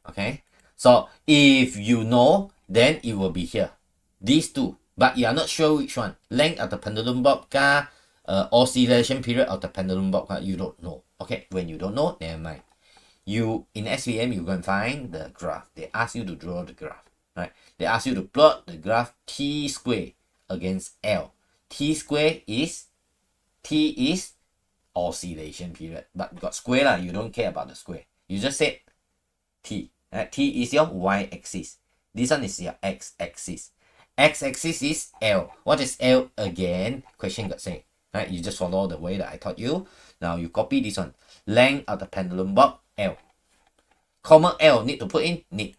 Okay. So if you know, then it will be here. These two. But you are not sure which one. Length of the pendulum bob ka, oscillation period of the pendulum bob ka, you don't know. Okay. When you don't know, never mind. You in SVM, you go and find the graph. They ask you to draw the graph. Right? They ask you to plot the graph T square against L. T is oscillation period. But got square lah. You don't care about the square. You just said T. Right? T is your y-axis. This one is your x-axis. X-axis is L. What is L again? Question got say. Right? You just follow the way that I taught you. Now you copy this one. Length of the pendulum bob, L. Comma L. Need to put in? Need.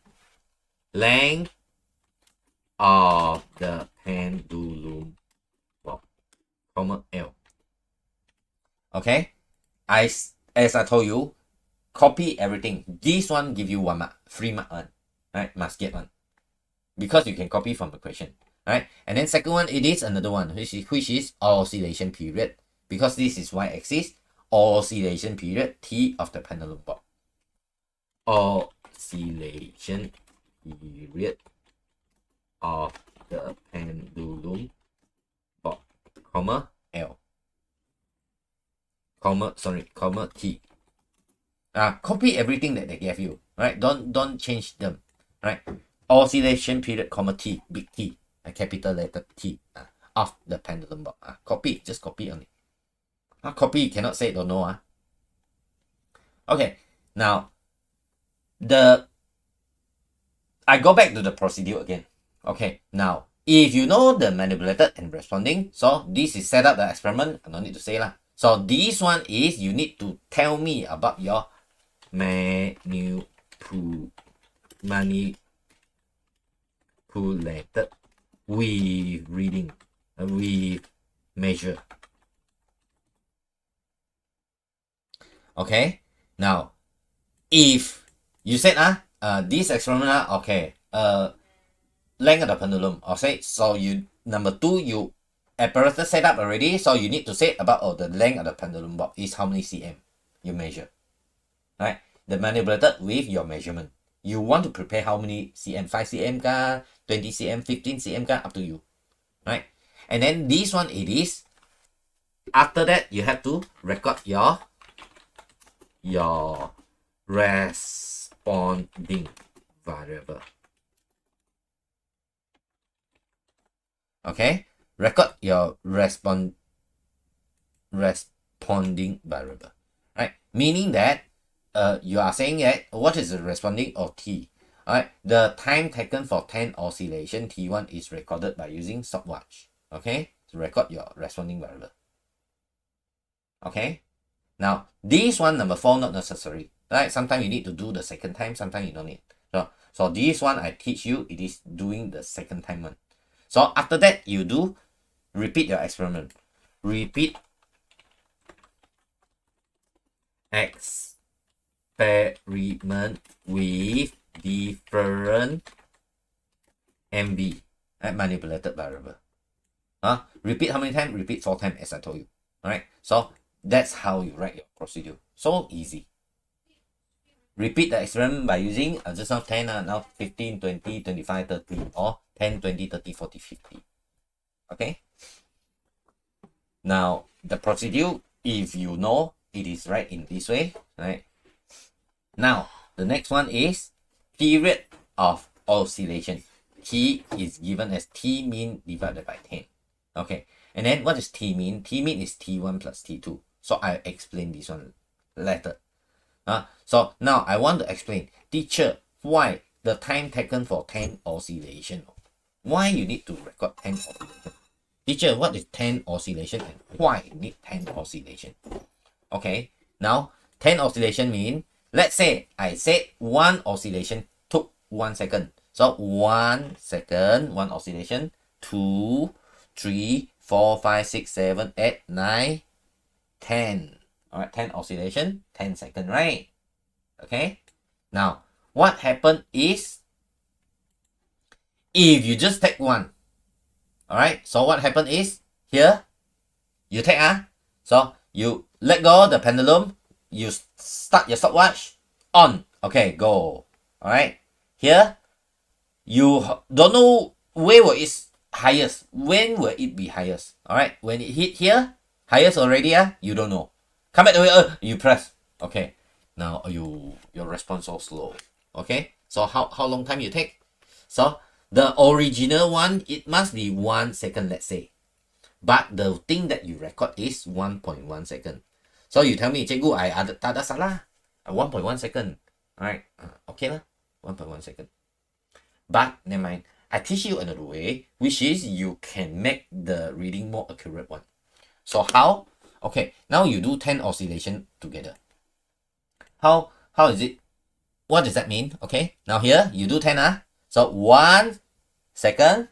Length of the pendulum bob, comma L. Okay? As I told you, copy everything. This one give you 1 mark. 3 mark one. Right? Must get 1. Because you can copy from the question. Right? And then second one, it is another one, which is oscillation period. Because this is y-axis, oscillation period, T of the pendulum bob. Oscillation period of the pendulum bob, comma L. Comma T. Copy everything that they gave you. Right? Don't change them. Right? Oscillation period, comma T, big T, a capital letter T, of the pendulum bob. Copy, just copy only. Copy, you cannot say don't know. Okay, now I go back to the procedure again. Okay, now if you know the manipulated and responding, so this is set up the experiment. I don't need to say lah. So this one is you need to tell me about your manipulated with reading, with measure. Okay, now if you said this experiment okay, length of the pendulum, okay, so you number 2, you apparatus set up already, so you need to say about the length of the pendulum bob is how many cm you measure. Right? The manipulated with your measurement. You want to prepare how many cm, 5 cm ka, 20 cm, 15 cm ka, up to you. Right? And then this one it is, after that you have to record your responding variable. Okay? Record your responding variable. Right? Meaning that you are saying that what is the responding of T? Alright, the time taken for 10 oscillation T1 is recorded by using stopwatch. Okay? To record your responding variable. Okay? Now, this one, number 4, not necessary. Right? Sometimes you need to do the second time, sometimes you don't need. So this one I teach you, it is doing the second time one. So after that, you do repeat your experiment. Repeat experiment with different MV, manipulated variable. Repeat how many times? Repeat 4 times as I told you. Alright, so That's how you write your procedure. So easy. Repeat the experiment by using just now 10, now 15, 20, 25, 30, or 10, 20, 30, 40, 50. Okay? Now, the procedure, if you know, it is right in this way, right? Now, the next one is period of oscillation. T is given as T mean divided by 10. Okay, and then what is T mean? T mean is T1 plus T2. So I explain this one later. So now I want to explain, teacher, why the time taken for 10 oscillation? Why you need to record 10 oscillation? Teacher, what is 10 oscillation and why you need 10 oscillation? Okay, now 10 oscillation mean, let's say I said one oscillation took 1 second. So 1 second, one oscillation, 2, 3, 4, 5, 6, 7, 8, 9, 10. Alright, 10 oscillation, 10 seconds, right? Okay. Now, what happened is, if you just take one, alright, so what happened is, here, you take, so you let go the pendulum, you start your stopwatch, on, okay, go. Alright, here, you don't know where will it highest, when will it be highest, alright, when it hit here, highest already, you don't know. Come back to it, you press, okay, now your response so slow, okay, so how long time you take? So the original one, it must be 1 second, let's say, but the thing that you record is 1.1 second. So you tell me, cikgu, I ada salah, 1.1 second, alright, okay lah, 1.1 second. But never mind, I teach you another way, which is you can make the reading more accurate one. So how? Okay, now you do 10 oscillation together. How is it? What does that mean? Okay, now here you do 10, so 1 second,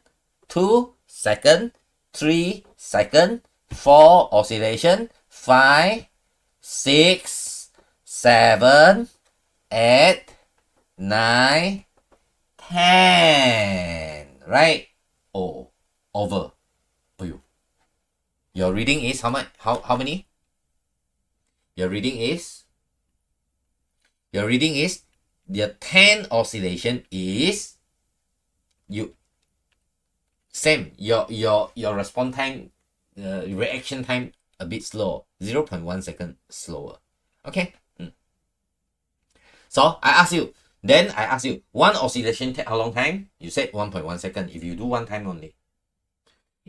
2 second, 3 second, 4 oscillation, 5, 6, 7, 8, 9, 10. Right? Oh, over. Your reading is how much? How many? Your reading is the 10 oscillation is same. Your response time, reaction time a bit slow, 0.1 second slower. Okay. So I ask you, one oscillation take how long time? You said 1.1 second. If you do one time only.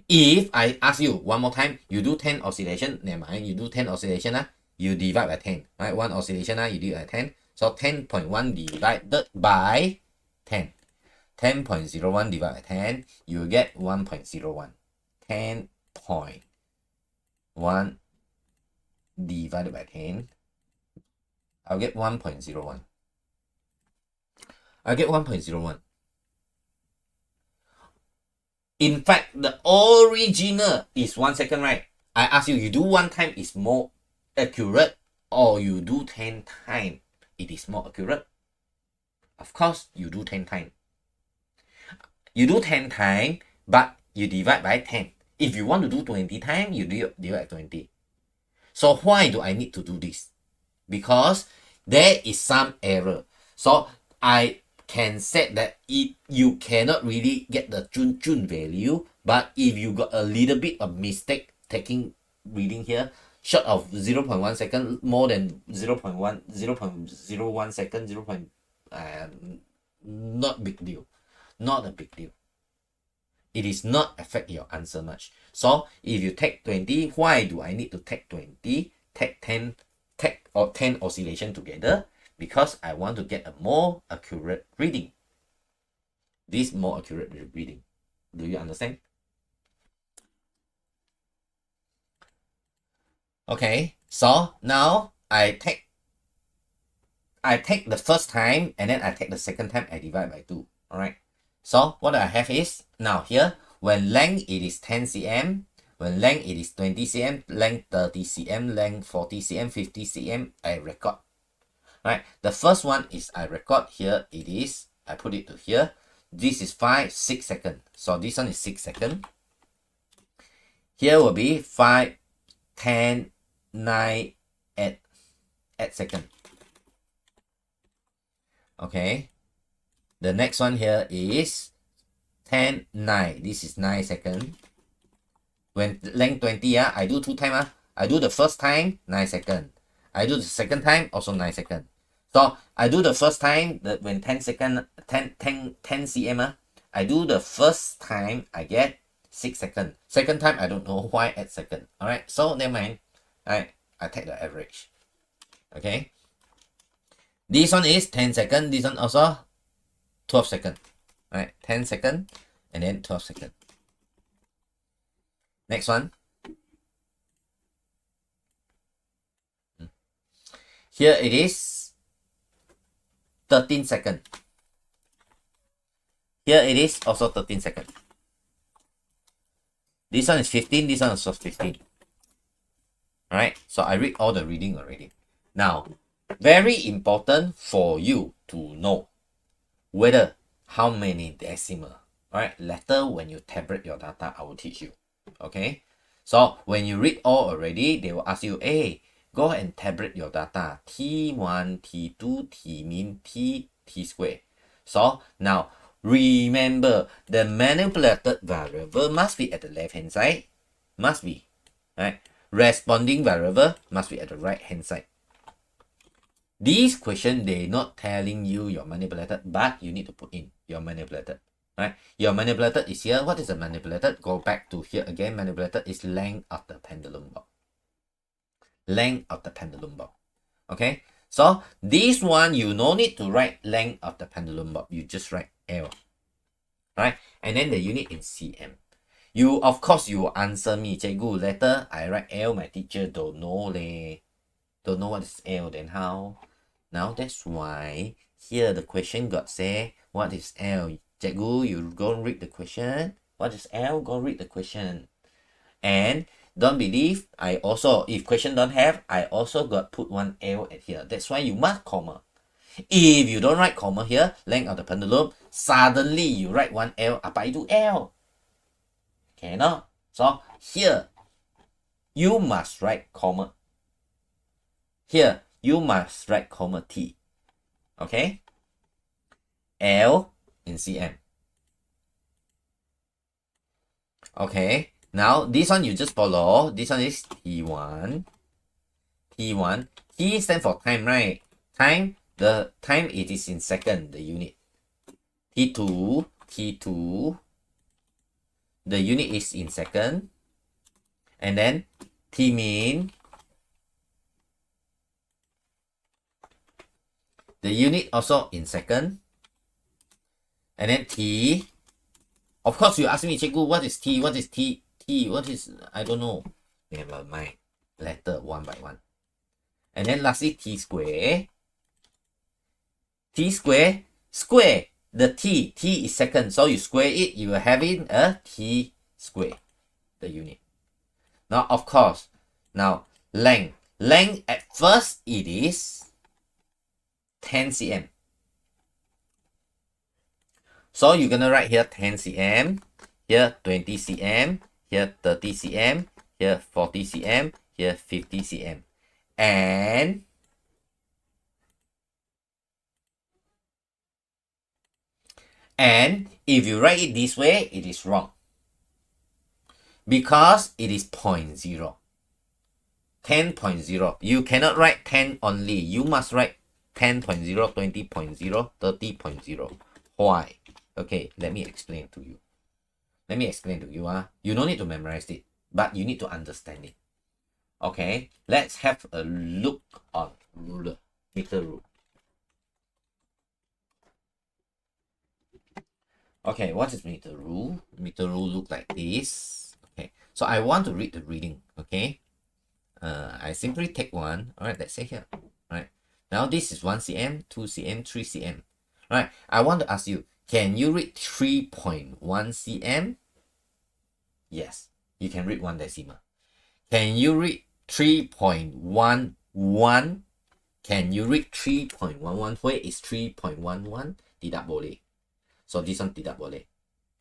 If I ask you one more time, you do 10 oscillation, never mind, you do 10 oscillation, you divide by 10, right? One oscillation, you divide by 10. So 10.1 divided by 10. 10.01 divided by 10, you get 1.01. 10.1 divided by 10, I'll get 1.01. I get 1.01. In fact, the original is 1 second, right? I ask you, you do one time is more accurate, or you do 10 times, it is more accurate? Of course, you do 10 times. You do 10 times, but you divide by 10. If you want to do 20 times, you divide by 20. So why do I need to do this? Because there is some error. So I can set that you cannot really get the Jun value, but if you got a little bit of mistake taking reading here, short of 0.1 second, more than 0.01 second, not big deal. Not a big deal. It is not affect your answer much. So if you take 20, why do I need to take 20? Take 10 oscillation together, because I want to get a more accurate reading. This more accurate reading. Do you understand? Okay, so now I take the first time, and then I take the second time, I divide by 2. Alright. So what I have is, now here, when length it is 10 cm, when length it is 20 cm, length 30 cm, length 40 cm, 50 cm, I record. Right, the first one is I record here, it is, I put it to here. This is 5, 6 seconds. So this one is 6 seconds. Here will be 5, 10, 9 at second. Okay. The next one here is 10, 9. This is 9 seconds. When length 20, I do 2 times. I do the first time, 9 seconds. I do the second time, also 9 seconds. So I do the first time, when 10 cm, I do the first time, I get 6 seconds. Second time, I don't know why at second. Alright, so never mind. Alright, I take the average. Okay. This one is 10 seconds. This one also 12 seconds. Alright, 10 seconds and then 12 seconds. Next one. Here it is 13 seconds. Here it is also 13 seconds. This one is 15, this one is also 15. Alright, so I read all the reading already. Now, very important for you to know whether how many decimal. Alright, later when you tablet your data, I will teach you. Okay, so when you read all already, they will ask you, hey, go and tablet your data. T1, T2, T min, T square. So now remember the manipulated variable must be at the left hand side. Must be. Right? Responding variable must be at the right hand side. These questions, they're not telling you your manipulated, but you need to put in your manipulated. Right? Your manipulated is here. What is the manipulated? Go back to here again. Manipulated is length of the pendulum bob. Length of the pendulum bob. Okay? So this one, you no need to write length of the pendulum bob. You just write L. Right? And then the unit in cm. You, of course, you will answer me, Cikgu, later I write L, my teacher don't know leh. Don't know what is L, then how? Now that's why here the question got say, what is L? Cikgu, you go read the question. What is L? Go read the question. And don't believe, I also, if question don't have, I also got put one L at here. That's why you must comma. If you don't write comma here, length of the pendulum, suddenly you write one L, apa itu L? Cannot. So here, you must write comma. Here, you must write comma T. Okay? L in cm. Okay. Now, this one you just follow. This one is T1. T1. T stands for time, right? Time. The time it is in second, the unit. T2. T2. The unit is in second. And then T min. The unit also in second. And then T. Of course, you ask me, Cikgu, what is T? What is T? T, what is, I don't know. Never mind. Letter one by one. And then lastly, T square. T square. Square. The T. T is second. So you square it, you are having a T square. The unit. Now, of course, now length. Length at first it is 10 cm. So you're gonna write here 10 cm, here 20 cm, here 30 cm, here 40 cm, here 50 cm. And if you write it this way, it is wrong. Because it is 0.0. 10.0. You cannot write 10 only. You must write 10.0, 20.0, 30.0. Why? Okay, let me explain to you. Let me explain to you. You don't need to memorize it, but you need to understand it. Okay, let's have a look on ruler, meter rule. Okay, what is meter rule? Meter rule look like this. Okay, so I want to read the reading. Okay, I simply take one. All right, let's say here. All right, now this is 1 cm, 2 cm, 3 cm. All right, I want to ask you, can you read 3.1 cm? Yes, you can read 1 decimal. Can you read 3.11? Can you read 3.11? Where is 3.11? Tidak boleh. So this one tidak boleh.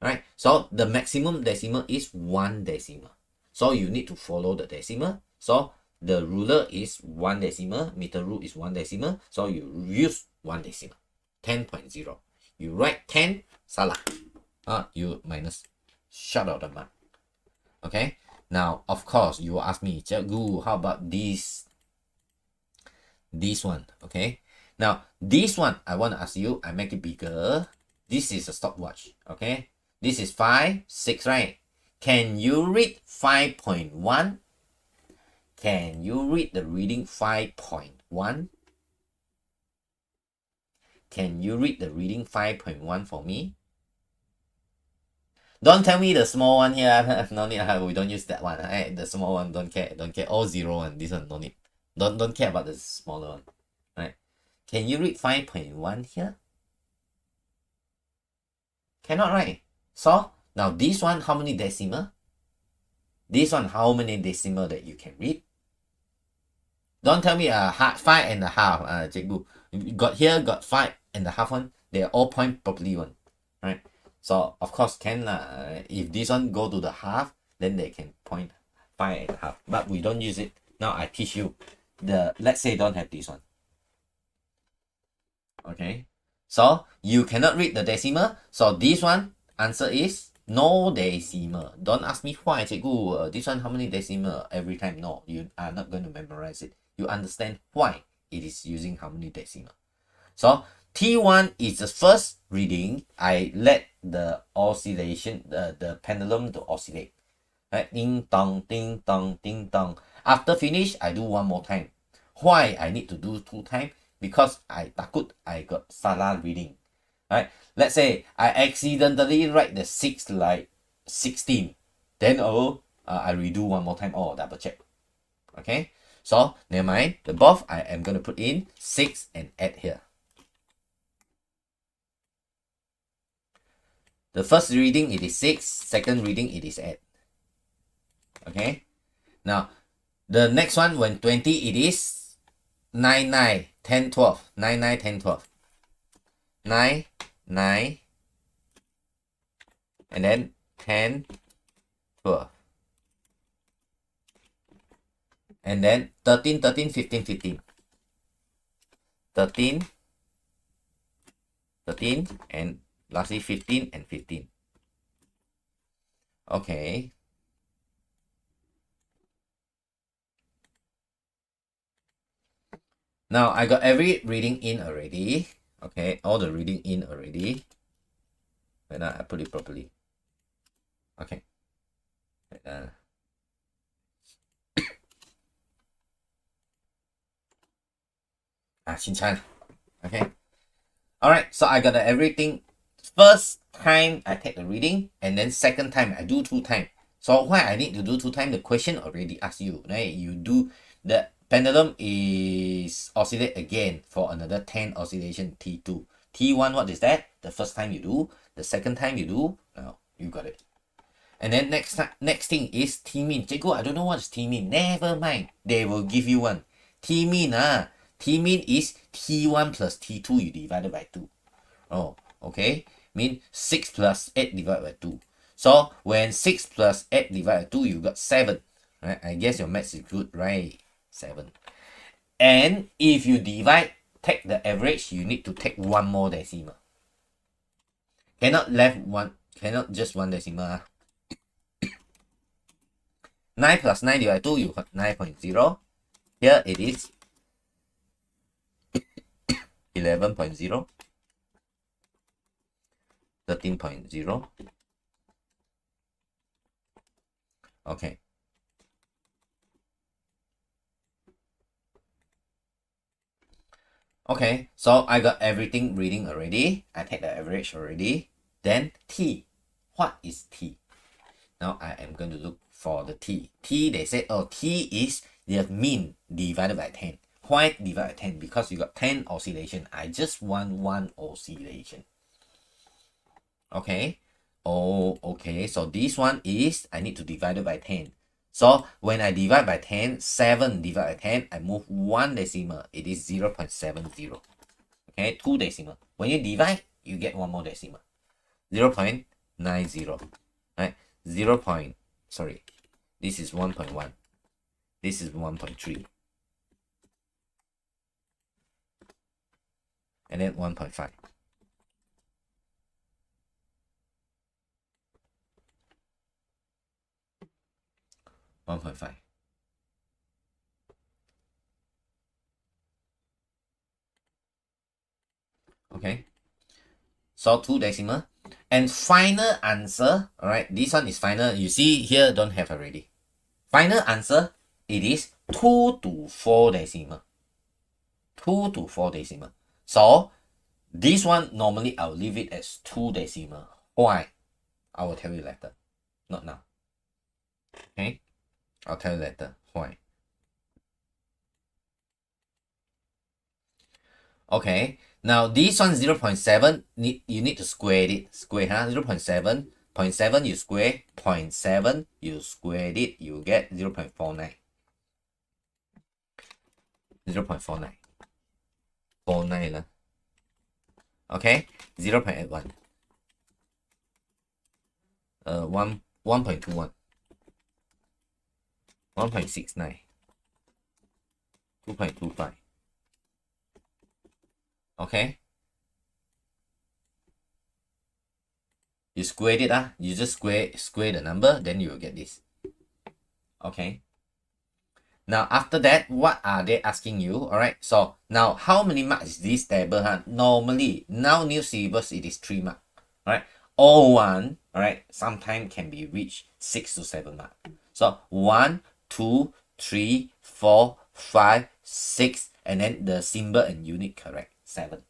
Alright, so the maximum decimal is 1 decimal. So you need to follow the decimal. So the ruler is 1 decimal, meter rule is 1 decimal, so you use 1 decimal, 10.0. You write 10, salah. You minus, short of the mark. Okay, now of course you will ask me, Cikgu, how about this one? Okay, now this one I want to ask you, I make it bigger. This is a stopwatch. Okay, this is 5, 6, right? Can you read 5.1? Can you read the reading 5.1? Can you read the reading 5.1 for me? Don't tell me the small one here. No need. We don't use that one. The small one, don't care. Don't care. All 0 one. This one, no need. Don't care about the smaller one. Right? Can you read 5.1 here? Cannot, right? So now this one, how many decimal? This one, how many decimal that you can read? Don't tell me 5.5. Cikgu, got here, got 5.5 one. They are all point properly one, right? So of course can if this one go to the half, then they can point 5.5. But we don't use it. Now I teach you the, let's say don't have this one. Okay, so you cannot read the decimal. So this one answer is no decimal. Don't ask me why, Cikgu. This one how many decimal every time? No, you are not going to memorize it. You understand why it is using how many decimal. So T1 is the first reading. I let the oscillation, the pendulum to oscillate. Right? Ding dong, ding dong, ding dong. After finish, I do one more time. Why I need to do 2 times? Because I takut I got salah reading. Right? Let's say I accidentally write the 6 like 16. Then I redo one more time. Double check. Okay? So never mind. The both I am going to put in 6 and add here. The first reading it is 6, second reading it is 8. Okay. Now the next one, when 20 it is 9, 9, 10, 12. 9, 9, 10, 12. 9, 9, and then 10, 12. And then 13, 13, 15, 15. 13, 13, and lastly 15 and 15. Okay. Now I got every reading in already. Okay, all the reading in already. Wait, now I put it properly. Okay. Okay. Alright, so I got everything. First time I take the reading, and then second time I do 2 times. So why I need to do 2 times? The question already asked you, right? You do the pendulum is oscillate again for another 10 oscillation T2. T1, what is that? The first time you do, the second time you do, now you got it. And then next thing is T-mean. Cikgu, I don't know what is T-mean. Never mind. They will give you one. T-mean, T-mean is T1 plus T2 you divided by 2. Oh, okay. Mean 6 plus 8 divided by 2. So when 6 plus 8 divided by 2, you got 7. Right? I guess your maths is good, right? 7. And if you divide, take the average, you need to take 1 more decimal. Cannot just 1 decimal. 9 plus 9 divided by 2, you got 9.0. Here it is 11.0. 13.0. Okay. Okay, so I got everything reading already. I take the average already. Then T. What is T? Now I am going to look for the T. T, they said, T is the mean divided by 10. Why divided by 10? Because you got 10 oscillation. I just want 1 oscillation. Okay. Okay. So this one is, I need to divide it by 10. So when I divide by 10, 7 divided by 10, I move 1 decimal. It is 0.70. Okay, 2 decimal. When you divide, you get 1 more decimal. 0.90. Right? This is 1.1. This is 1.3. And then 1.5. Okay, so 2 decimal. And final answer, alright, this one is final. You see here, don't have already. Final answer, it is 2 to 4 decimal. 2 to 4 decimal. So, this one, normally I'll leave it as 2 decimal. Why? I will tell you later. Not now. Okay? I'll tell you later. Why? Okay. Now, this one 0.7, you need to square it. Square, huh? 0.7. 0.7 you square. 0.7 you square it. You get 0.49. 0.49. 49 lah. Okay? 0.81. 1.21. 1.69. 2.25. Okay? You squared it, you just square the number, then you will get this. Okay? Now, after that, what are they asking you? Alright, so now how many marks is this table? Normally, now new syllabus, it is 3 marks. Alright, all one, alright, sometimes can be reached 6 to 7 marks. So 1, 2, 3, 4, 5, 6, and then the symbol and unit correct, 7.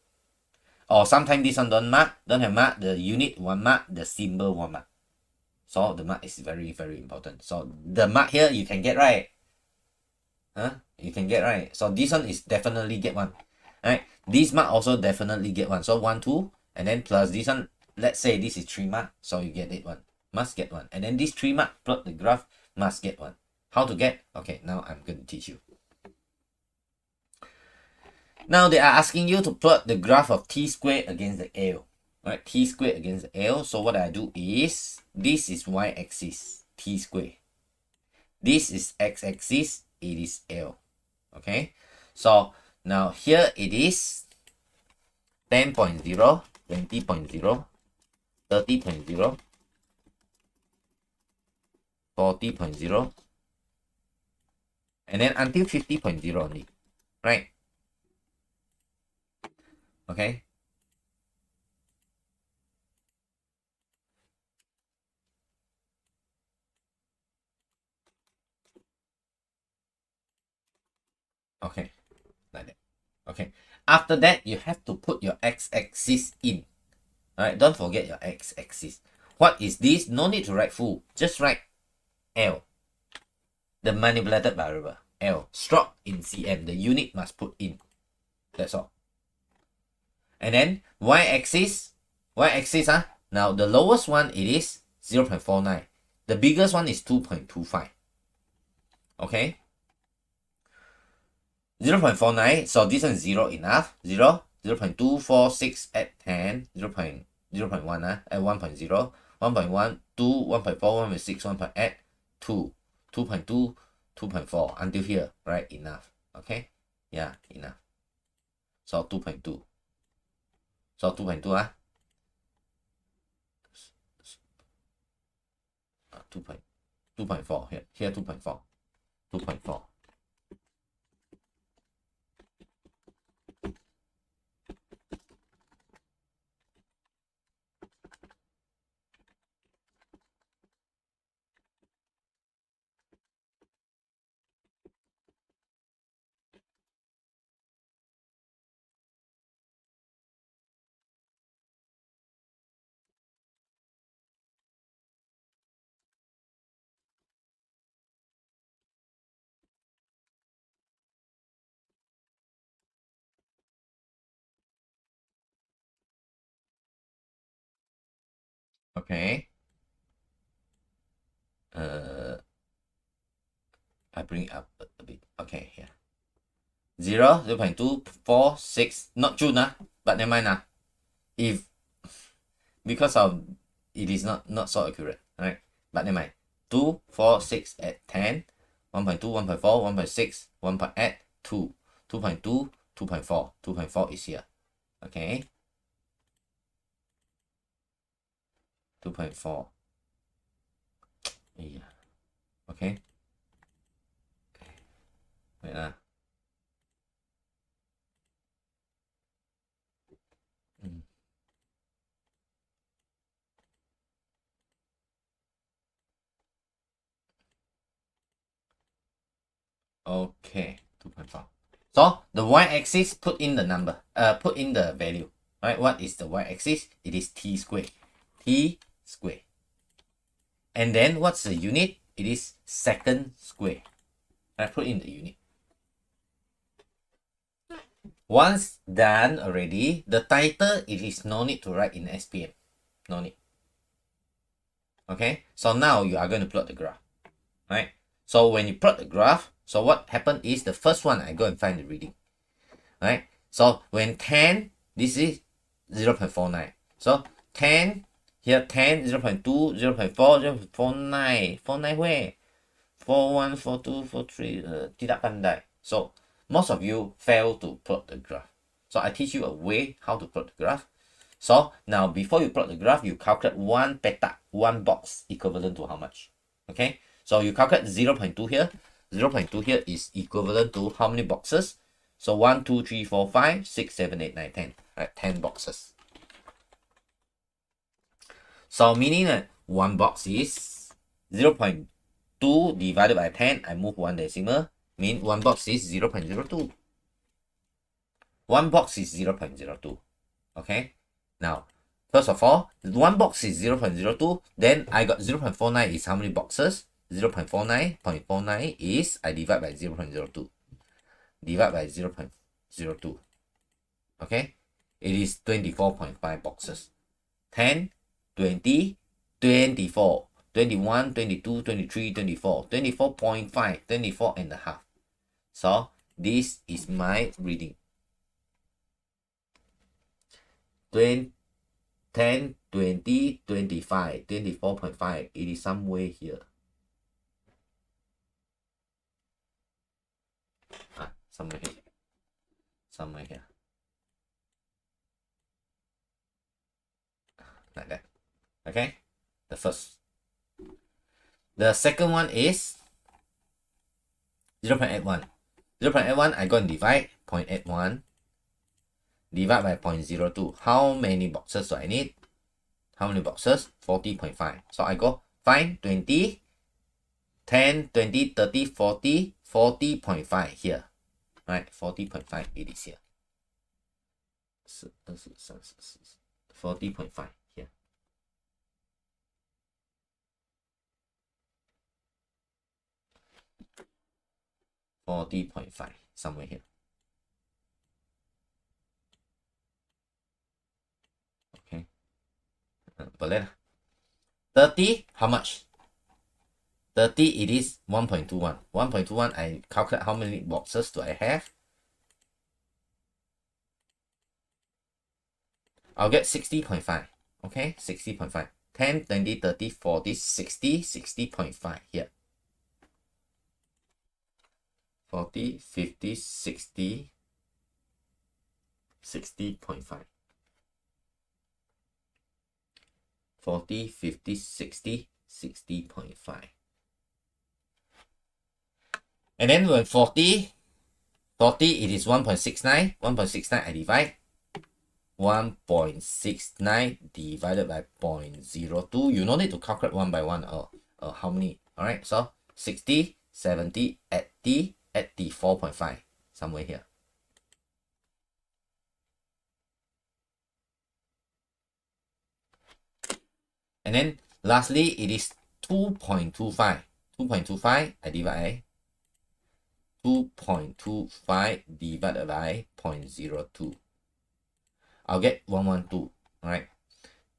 Or sometimes this one don't have mark, the unit 1 mark, the symbol 1 mark. So the mark is very, very important. So the mark here you can get right. You can get right. So this one is definitely get 1. Right? This mark also definitely get 1. So 1, 2, and then plus this one, let's say this is 3 mark, so you get it 1. Must get 1. And then this 3 mark, plot the graph, must get 1. How to get? Okay, now I'm going to teach you. Now they are asking you to plot the graph of t squared against the L. Right, t squared against the L. So what I do is, this is y-axis, t squared. This is x-axis, it is L. Okay, so now here it is 10.0, 20.0, 30.0, 40.0, and then until 50.0 only, right? Okay. Okay, like that. Okay. After that, you have to put your x-axis in. Alright, don't forget your x-axis. What is this? No need to write full. Just write L. The manipulated variable. L. Stroke in cm. The unit must put in. That's all. And then y-axis. Y-axis, now the lowest one, it is 0.49. The biggest one is 2.25. Okay. 0.49, so this one is 0 enough. 0, 0.246 at 10, 0.1 at 1.0, 1.1, 2, 1.4, 1.6, 1.8, 2, 2.2, 2.4 until here, right? Enough. Okay, yeah, enough. So 2.2. So 2.2 2.4 here 2.4 2.4. Okay. I bring it up a bit. Okay, here. 0, 0.2, 4, 6. Not June, but never mind. If because of it is not so accurate, right? But never mind. 2, 4, 6 at 10, 1.2, 1.4, 1.6, 1.8, 2, 2.2, 2.4. 2.4 is here. Okay. 2.4. Yeah. Okay. Wait. Okay, 2.4. So the y-axis, put in the number, put in the value. Right? What is the y-axis? It is t squared. T squared. And then what's the unit? It is second square. I put in the unit. Once done already, the title, it is no need to write in SPM. No need. Okay, so now you are going to plot the graph. Right? So when you plot the graph, so what happened is the first one, I go and find the reading. Right? So when 10, this is 0.49. So 10, here 10, 0.2, 0.4, 0.49. 49 where? 41, 42, 43, tidak pandai. So most of you fail to plot the graph. So I teach you a way how to plot the graph. So now before you plot the graph, you calculate one petak, one box equivalent to how much? Okay, so you calculate 0.2 here. 0.2 here is equivalent to how many boxes? So 1, 2, 3, 4, 5, 6, 7, 8, 9, 10. Right, 10 boxes. So meaning that one box is 0.2 divided by 10. I move one decimal. Mean one box is 0.02. One box is 0.02. Okay. Now, first of all, one box is 0.02. Then I got 0.49 is how many boxes? 0.49 is I divide by 0.02. Divide by 0.02. Okay. It is 24.5 boxes. 10, 20, 24, 21, 22, 23, 24, 24.5, 24 and a half. So this is my reading. 10, 20, 25, 24.5. It is somewhere here. Somewhere here. Somewhere here. Like that. Okay? The first. The second one is 0.81. 0.81, I go and divide 0.81. Divide by 0.02. How many boxes do I need? How many boxes? 40.5. So I go find 20, 10, 20, 30, 40, 40.5 here. Right? 40.5 it is here. 40.5 here. $40.5 somewhere here. Okay. Boleh. 30, how much? 30, it is 1.21. 1.21, I calculate how many boxes do I have. I'll get 60.5. Okay, 60.5. 10, 20, 30, 40, 60, 60.5 here. 40, 50, 60, 60.5. 40, 50, 60, 60.5. And then when 40, it is 1.69. 1.69 I divide. 1.69 divided by 0.02. You no need to calculate one by one or how many. Alright, so 60, 70, 80, 84.5. Somewhere here. And then lastly, it is 2.25. 2.25 I divide 2.25 divided by 0.02. I'll get 112. Alright.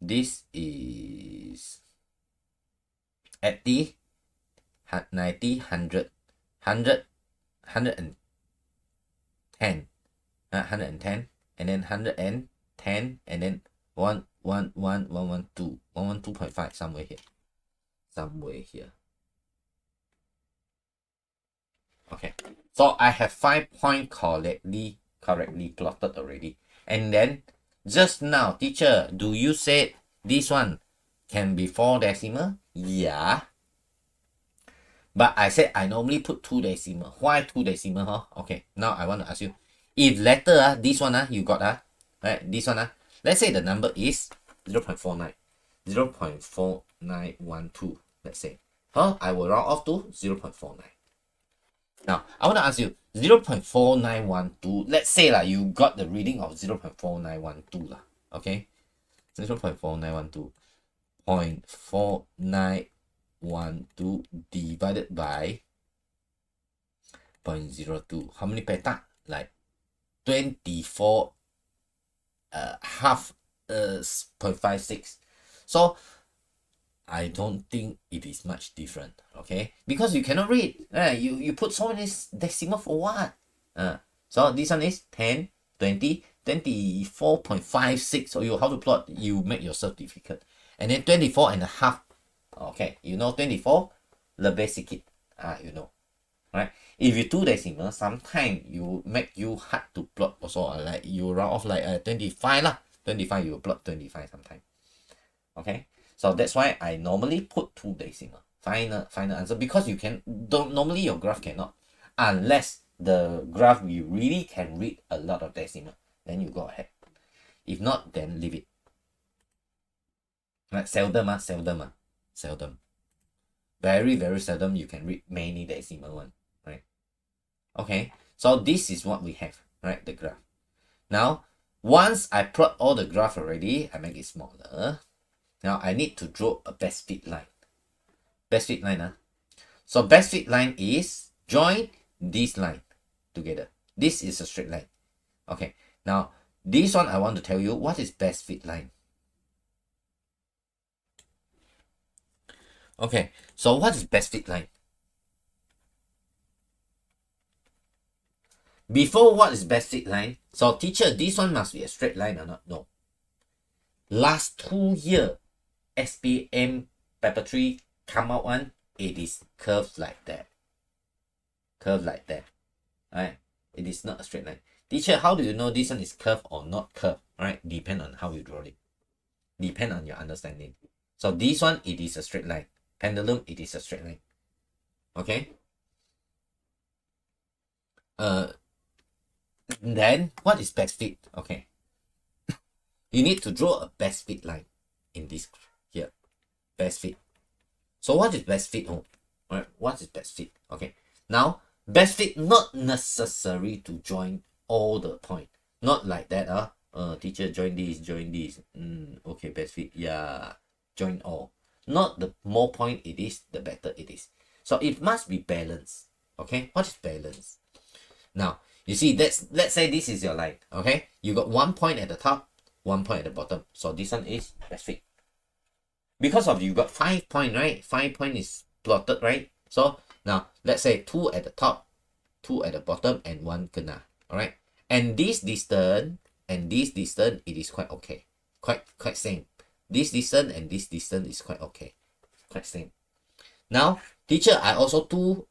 This is 80, 90, 100, 100, 110, 110, and then 110, and then 112, 112.5 somewhere here. Somewhere here. Okay, so I have 5 point correctly plotted already. And then just now, teacher, do you say this one can be 4 decimal? Yeah. But I said I normally put 2 decimal. Why 2 decimal? Huh? Okay, now I want to ask you. If letter, this one, you got, right? This one, let's say the number is 0.49. 0.4912, let's say. I will round off to 0.49. Now, I want to ask you, 0.4912, let's say you got the reading of 0.4912, okay? 0.4912, 0.4912 divided by 0.02. How many peta? Like 24 half 0.56. So I don't think it is much different, okay? Because you cannot read. You put so many decimal for what? So this one is 10, 20, 24.56. So you how to plot, you make yourself difficult. And then 24 and a half. Okay, you know 24? Lebih sikit. You know. Right? If you 2 decimal, sometimes you make you hard to plot also. Like you round off like 25 lah. 25, you will plot 25 sometimes. Okay? So that's why I normally put 2 decimal. Final answer, because you don't normally your graph cannot, unless the graph you really can read a lot of decimal, then you go ahead. If not, then leave it. Right? Seldom. Very, very seldom you can read many decimal one, right? Okay, so this is what we have, right? The graph. Now, once I plot all the graph already, I make it smaller. Now I need to draw a best fit line. Best fit line, So best fit line is join this line together. This is a straight line. Okay, now this one I want to tell you what is best fit line. Okay, so what is best fit line? Before what is best fit line? So teacher, this one must be a straight line or not? No. Last 2 years, SPM paper 3 come out one, it is curved like that. Right? It is not a straight line. Teacher, how do you know this one is curved or not curved? Right? Depend on how you draw it. Depend on your understanding. So this one, it is a straight line. Pendulum, it is a straight line. Okay? Then what is best fit? Okay. You need to draw a best fit line in this here. Best fit. So what is best fit? Alright, what is best fit? Okay. Now, best fit not necessary to join all the point. Not like that. Teacher, join this. Okay, best fit. Yeah. Join all. Not the more point it is, the better it is. So it must be balanced. Okay, what is balance? Now, you see, let's say this is your line. Okay, you got 1 point at the top, 1 point at the bottom. So this one is best fit. Because of you got 5 point, right? 5 point is plotted, right? So now let's say 2 at the top, 2 at the bottom, and 1 kena. Alright. And this distance and this distance, it is quite okay. Quite same. This distance and this distance is quite okay. Quite same. Now, teacher, I also two.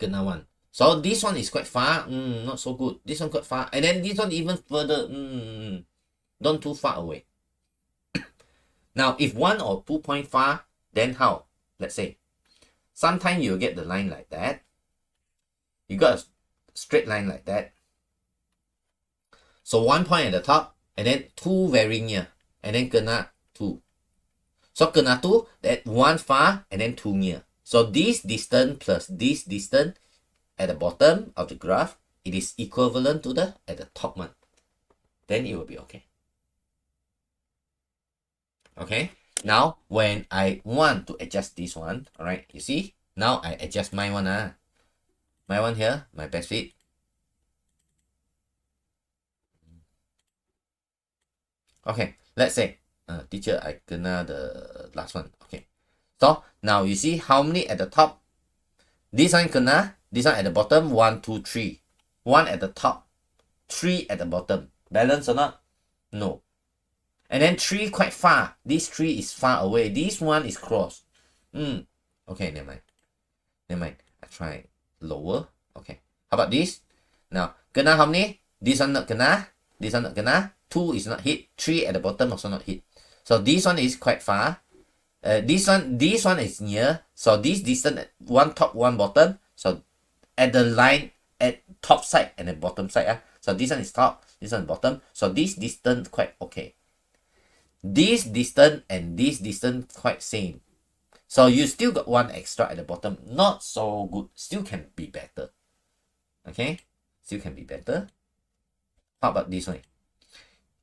Kena 1. So this one is quite far. Not so good. This one quite far. And then this one even further. Don't too far away. Now, if 1 or 2 point far, then how? Let's say, sometimes you'll get the line like that. You got a straight line like that. So 1 point at the top, and then 2 very near, and then kena 2. So kena 2, then 1 far, and then 2 near. So this distance plus this distance at the bottom of the graph, it is equivalent to the at the top one. Then it will be okay. Okay. Now when I want to adjust this one, alright, you see? Now I adjust my one. My one here, my best fit. Okay, let's say, teacher, I kena the last one. Okay. So now you see how many at the top? This one kena, this one at the bottom, 1, 2, 3. 1 at the top, 3 at the bottom. Balance or not? No. And then 3 quite far. This 3 is far away. This one is cross. Okay, never mind. Never mind. I try lower. Okay. How about this? Now, kena how many? This one not kena. This one not kena. 2 is not hit. 3 at the bottom also not hit. So this one is quite far. This one is near. So this distance, one top, one bottom. So at the line, at top side and the bottom side. So this one is top, this one is bottom. So this distance quite okay. This distance and this distance quite same. So you still got one extra at the bottom. Not so good. Still can be better. Okay? Still can be better. How about this one?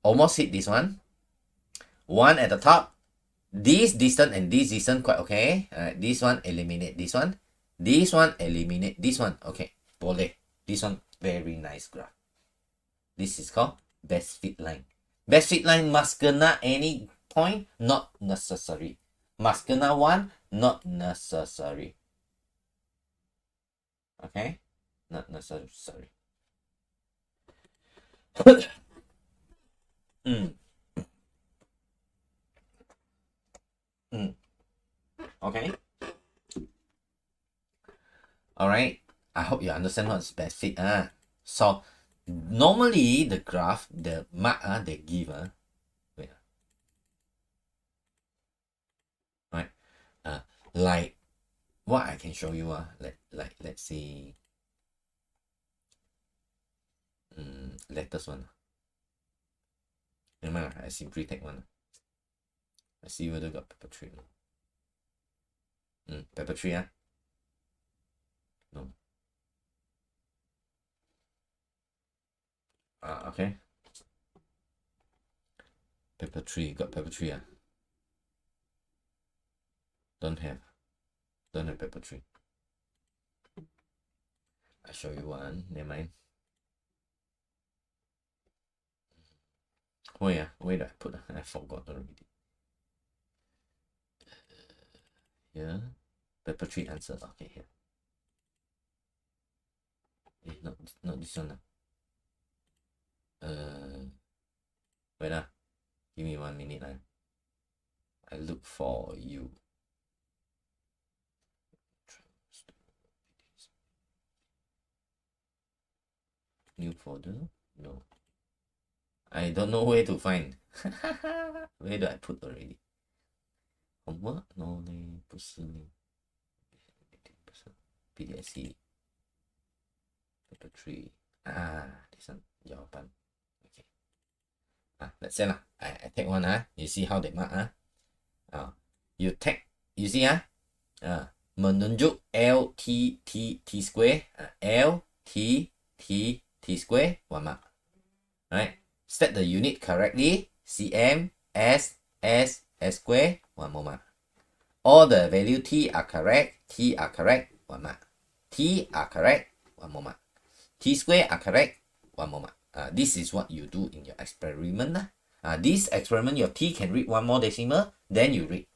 Almost hit this one. One at the top. This distance and this distance quite okay. This one eliminate this one. This one eliminate this one. Okay. Boleh. This one very nice graph. This is called best fit line. Best fit line must kena any point? Not necessary. Must kena one? Not necessary. Okay? Not necessary. Okay? Alright. I hope you understand what's best fit. So, normally the graph, the mark they give, wait, right? Like what I can show you, let's see, latest one. Never mind, I simply take one. Let's see whether got pepper tree. Pepper tree, no. Okay. Pepper tree, got pepper tree. Don't have pepper tree. I show you one, never mind. Where did I put? I forgot already. Here, pepper tree answer. Okay, here. Not this one. Wait, give me 1 minute. I look for you. New folder? No. I don't know where to find. Where do I put already? Homework? No, 不是 PTSC. Paper 3. This one, your bun. Okay. Let's say I take one. You see how they mark. You take, you see menunjuk L T T T square. L T T T square, 1 mark. Right? Set the unit correctly. cm, s, s, s square, 1 more mark. All the value t are correct. T are correct, 1 mark. T are correct, 1 more mark. T square are correct, 1 more mark. This is what you do in your experiment. This experiment, your t can read 1 more decimal, then you read.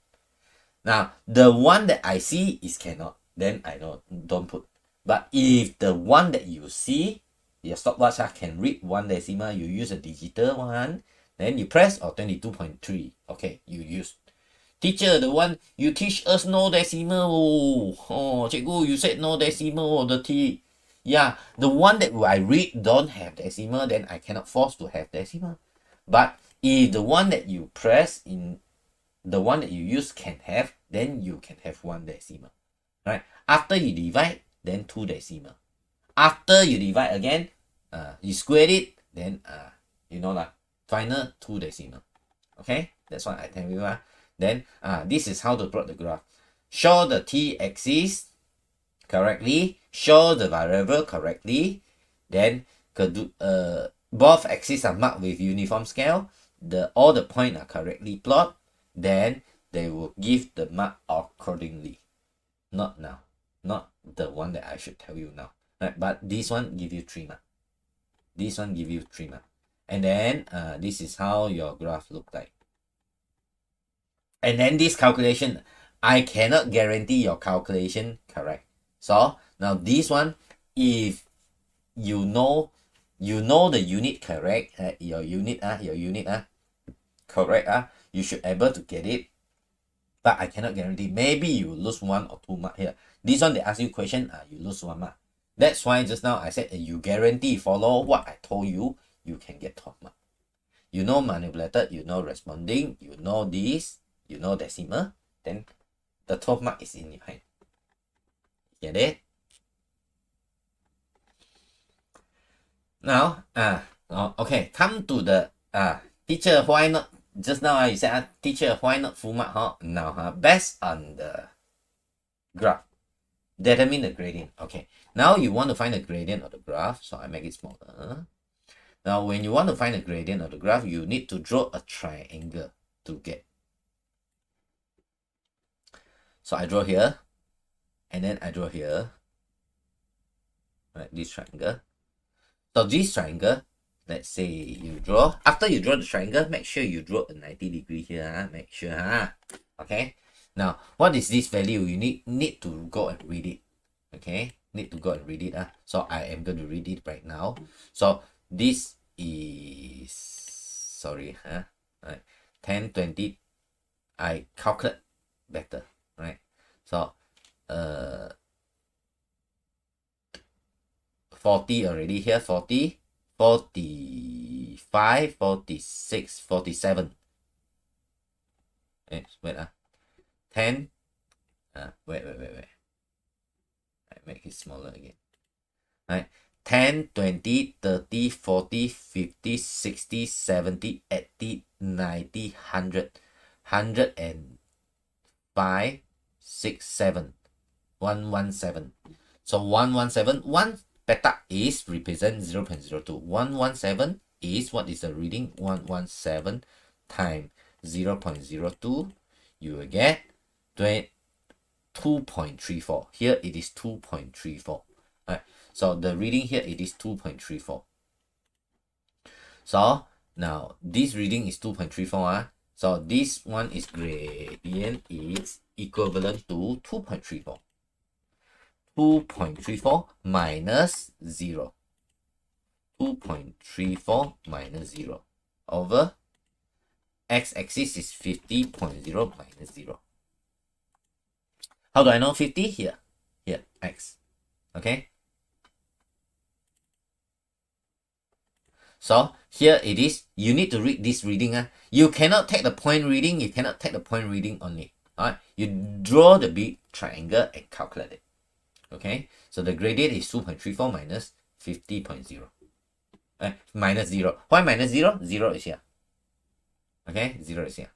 Now, the one that I see is cannot, then I don't put. But if the one that you see, your stopwatch can read 1 decimal, you use a digital one, then you press 22.3. Okay, you use. Teacher, the one you teach us no decimal. Cikgu, you said no decimal, the T. Yeah, the one that I read don't have decimal, then I cannot force to have decimal. But if the one that you press in, the one that you use can have, then you can have 1 decimal. Right? After you divide, then 2 decimal. After you divide again, you square it, then final 2 decimal. Okay, that's what I tell you. Then this is how to plot the graph. Show the t-axis correctly, show the variable correctly, then both axes are marked with uniform scale, all the points are correctly plotted, then they will give the mark accordingly. Not now, not the one that I should tell you now. Right? But this one give you 3 marks. This one give you 3 marks. And then this is how your graph look like. And then this calculation, I cannot guarantee your calculation correct. So now this one, if you know the unit correct, your unit correct, you should able to get it. but I cannot guarantee. Maybe you lose 1 or 2 mark here. This one, they ask you question, you lose 1 mark. That's why just now I said you guarantee follow what I told you, you can get 12 mark. You know manipulated, you know responding, you know this, you know decimal, then the 12 mark is in your hand. Get it? Now, okay, come to the teacher, why not? Just now you said, teacher, why not full mark? Huh? Now, based on the graph, determine the gradient. Okay, now you want to find the gradient of the graph, so I make it smaller. Now, when you want to find the gradient of the graph, you need to draw a triangle to get. So I draw here, and then I draw here, right, this triangle. So this triangle, let's say you draw, after you draw the triangle, make sure you draw a 90 degree here, make sure, okay? Now, what is this value? You need to go and read it, okay? Need to go and read it. So I am going to read it right now. So this is, sorry, right, 10, 20, I calculate better, right? So, 40 already here, 40, 45, 46, 47. Wait, 10, wait. I make it smaller again. Right, 10, 20, 30, 40, 50, 60, 70, 80, 90, 100, 105, 6, 7, 117. So 117, 1 beta is represent 0.02. 117 is, what is the reading? 117 times 0.02, you will get 2.34. Here it is 2.34. Right. So the reading here, it is 2.34. So now this reading is 2.34. So this one is gradient is equivalent to 2.34. 2.34 minus 0. 2.34 minus 0 over x-axis is 50.0 minus 0. How do I know 50? Here, x. Okay. So here it is. You need to read this reading. You cannot take the point reading. You cannot take the point reading only. Alright. You draw the big triangle and calculate it. Okay. So the gradient is 2.34 minus 50.0. Minus 0. Why minus 0? 0 is here. Okay. 0 is here.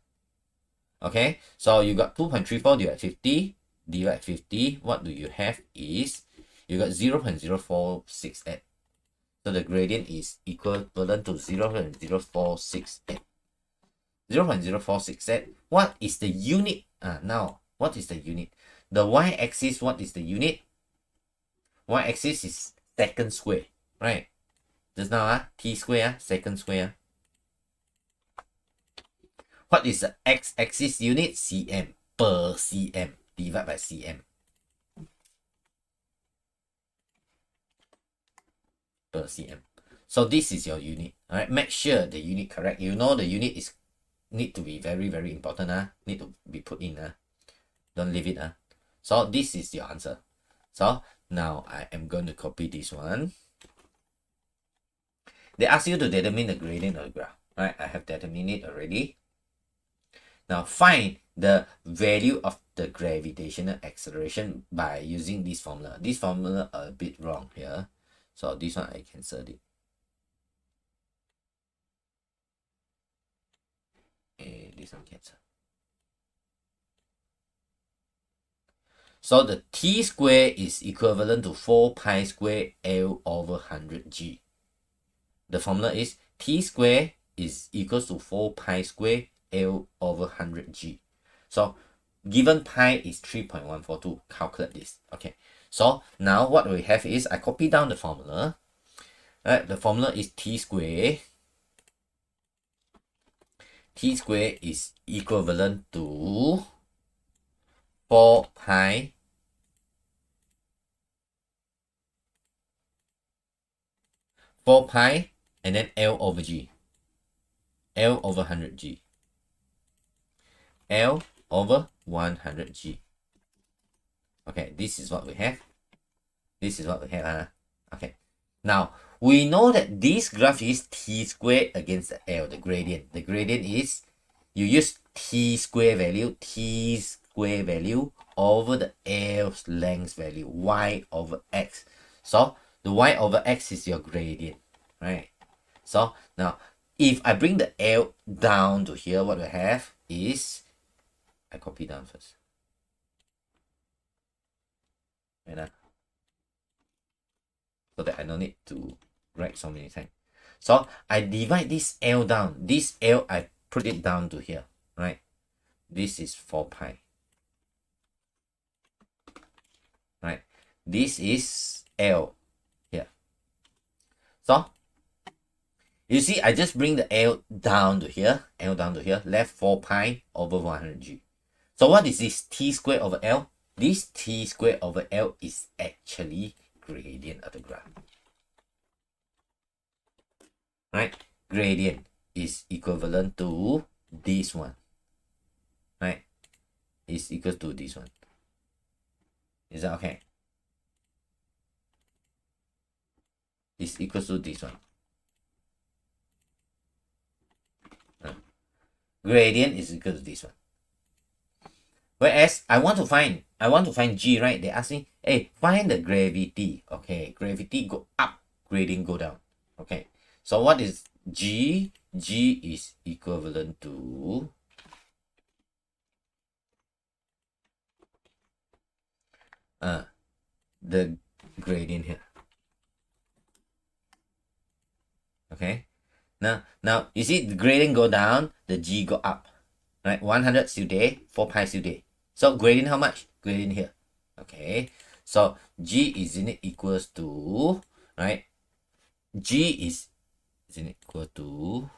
Okay. So you got 2.34 divided 50. Divide 50. What do you have is you got 0.0468. So the gradient is equivalent to 0.0468. 0.0468. What is the unit? Now, what is the unit? The y-axis, what is the unit? Y-axis is second square, right? Just now, t square, second square. What is the x-axis unit? cm per cm. Divide by cm. Per cm. So this is your unit. Alright, make sure the unit correct. You know the unit is need to be very, very important. Need to be put in. Don't leave it. So this is your answer. So now I am going to copy this one. They ask you to determine the gradient of the graph. Right, I have determined it already. Now find the value of the gravitational acceleration by using this formula. This formula a bit wrong here. So this one I cancelled it. This one cancel. So the t square is equivalent to 4 pi square L over 100 G. The formula is t square is equals to 4 pi square L over 100 G. So given pi is 3.142, calculate this. Okay. So now what we have is I copy down the formula. Right, the formula is t square. T square is equivalent to 4 pi and then L over G. L over 100 G. L over 100G. Okay, this is what we have. This is what we have. Okay, now we know that this graph is t squared against the L, the gradient. The gradient is, you use t square value over the L's length value, y over x. So the y over x is your gradient, right? So now if I bring the L down to here, what we have is, I copy down first. Right, so that I don't need to write so many times. So I divide this L down. This L, I put it down to here, right? This is 4 pi. Right? This is L here. So you see, I just bring the L down to here, left 4 pi over 100G. So what is this t squared over L? This t squared over L is actually gradient of the graph. Right? Gradient is equivalent to this one. Right? Is equal to this one. Is that okay? Is equal to this one. Gradient is equal to this one. Whereas I want to find G, right? They ask me, hey, find the gravity. Okay, gravity go up, gradient go down. Okay, so what is G? G is equivalent to the gradient here. Okay, now you see the gradient go down, the G go up, right? 100 still there, 4 pi still there. So gradient how much? Gradient here. Okay, so G is in it equals to, right? G is in it equal to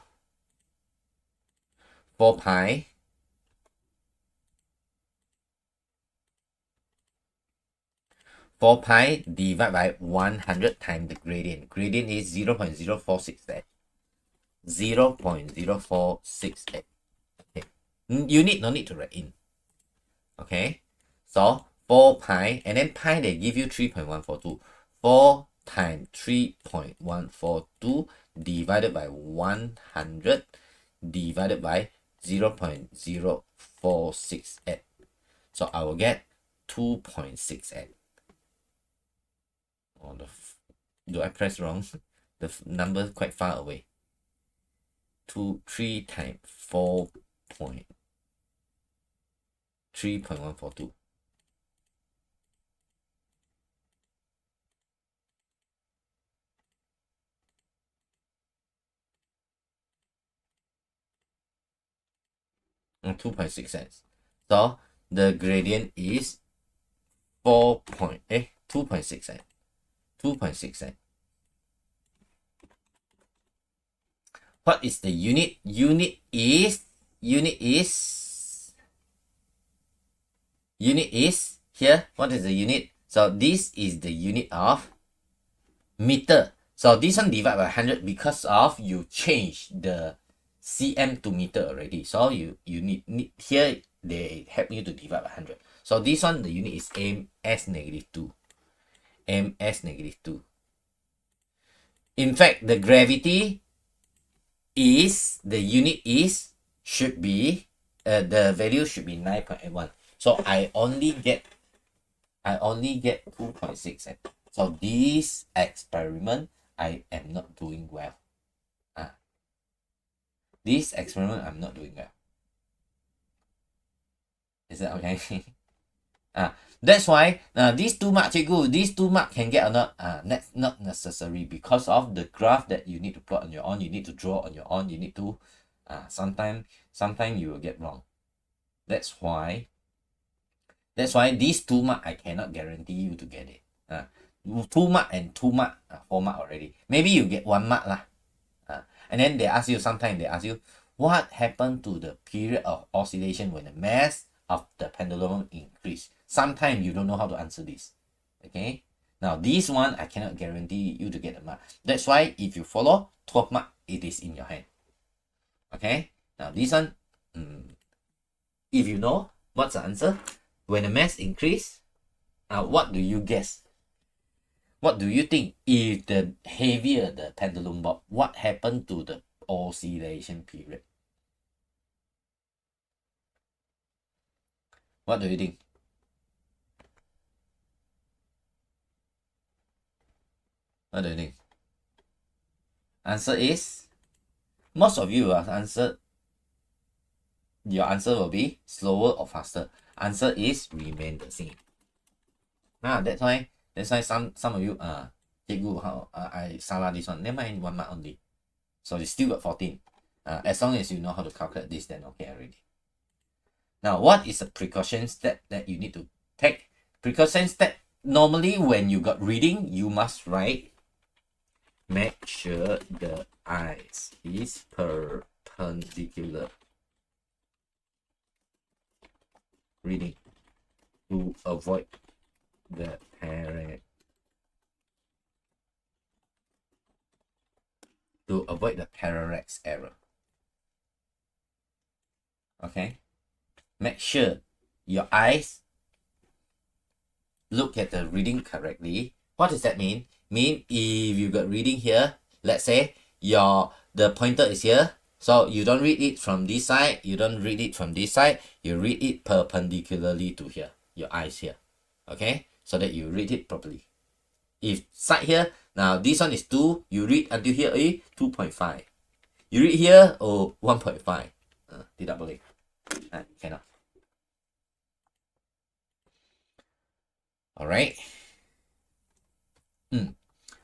4 pi divided by 100 times the gradient. Gradient is 0.0468. 0.0468. Okay. You no need to write in. Okay. So 4 pi, and then pi they give you 3.142. 4 times 3.142 divided by 100 divided by 0.0468. So I will get 2.68. Oh, do I press wrong? The number quite far away. 3 times 3.142. And 2.6 cents. So the gradient is 2.6 cents. 2.6 cents. What is the unit? Unit is here. What is the unit? So this is the unit of meter. So this one divided by 100 because of you change the cm to meter already. So you need here they help you to divide by 100. So this one, the unit is ms-2. ms-2. In fact, the gravity is, the unit is, should be, the value should be 9.81. So I only get 2.6. So this experiment, I am not doing well. This experiment, I'm not doing well. Is that okay? That's why these 2 marks, these 2 marks can get or not? That's not necessary because of the graph that you need to plot on your own. You need to draw on your own. You need to sometime you will get wrong. That's why these 2 marks I cannot guarantee you to get it. 2 mark and 2 mark, 4 mark already. Maybe you get 1 mark lah. And then they ask you, sometimes they ask you, what happened to the period of oscillation when the mass of the pendulum increase? Sometimes you don't know how to answer this. Okay, now this one I cannot guarantee you to get a mark. That's why if you follow 12 mark, it is in your hand. Okay, now this one, if you know, What's the answer? When the mass increase, what do you guess? What do you think? If the heavier the pendulum bob, what happened to the oscillation period? What do you think? What do you think? Answer is, most of you have answered, your answer will be slower or faster. Answer is remain the same. That's why some of you I salah this one. Never mind, 1 mark only. So you still got 14. As long as you know how to calculate this, then okay already. Now, what is a precaution step that you need to take? Precaution step, normally when you got reading, you must write, make sure the eyes is perpendicular. Reading to avoid the parallax error. Okay, make sure your eyes look at the reading correctly. What does that mean? Mean if you got reading here, let's say the pointer is here, so you don't read it from this side, you don't read it from this side, you read it perpendicularly to here, your eyes here. Okay, so that you read it properly. If side here, now this one is 2, you read until here 2.5. You read here 1.5. Tidak boleh. Cannot. Alright.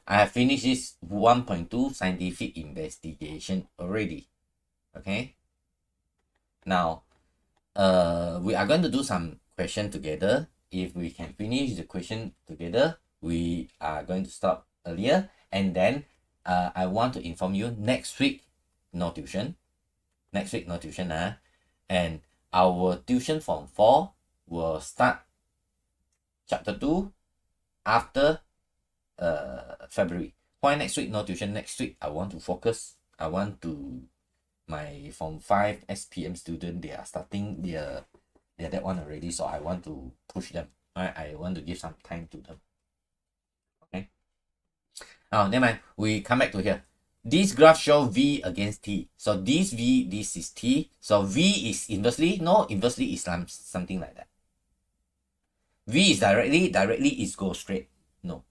I have finished this 1.2 scientific investigation already. Okay. Now, we are going to do some question together. If we can finish the question together, we are going to stop earlier. And then I want to inform you, next week, no tuition. Next week, no tuition. And our tuition from 4 will start chapter 2 after February. Why next week no tuition? Next week I want to focus. My form 5 SPM student, they are starting their that one already, so I want to push them. I want to give some time to them. Okay. Now never mind. We come back to here. This graph show V against T. So this V, this is T. So V is inversely. No, inversely is something like that. V is directly is go straight. No.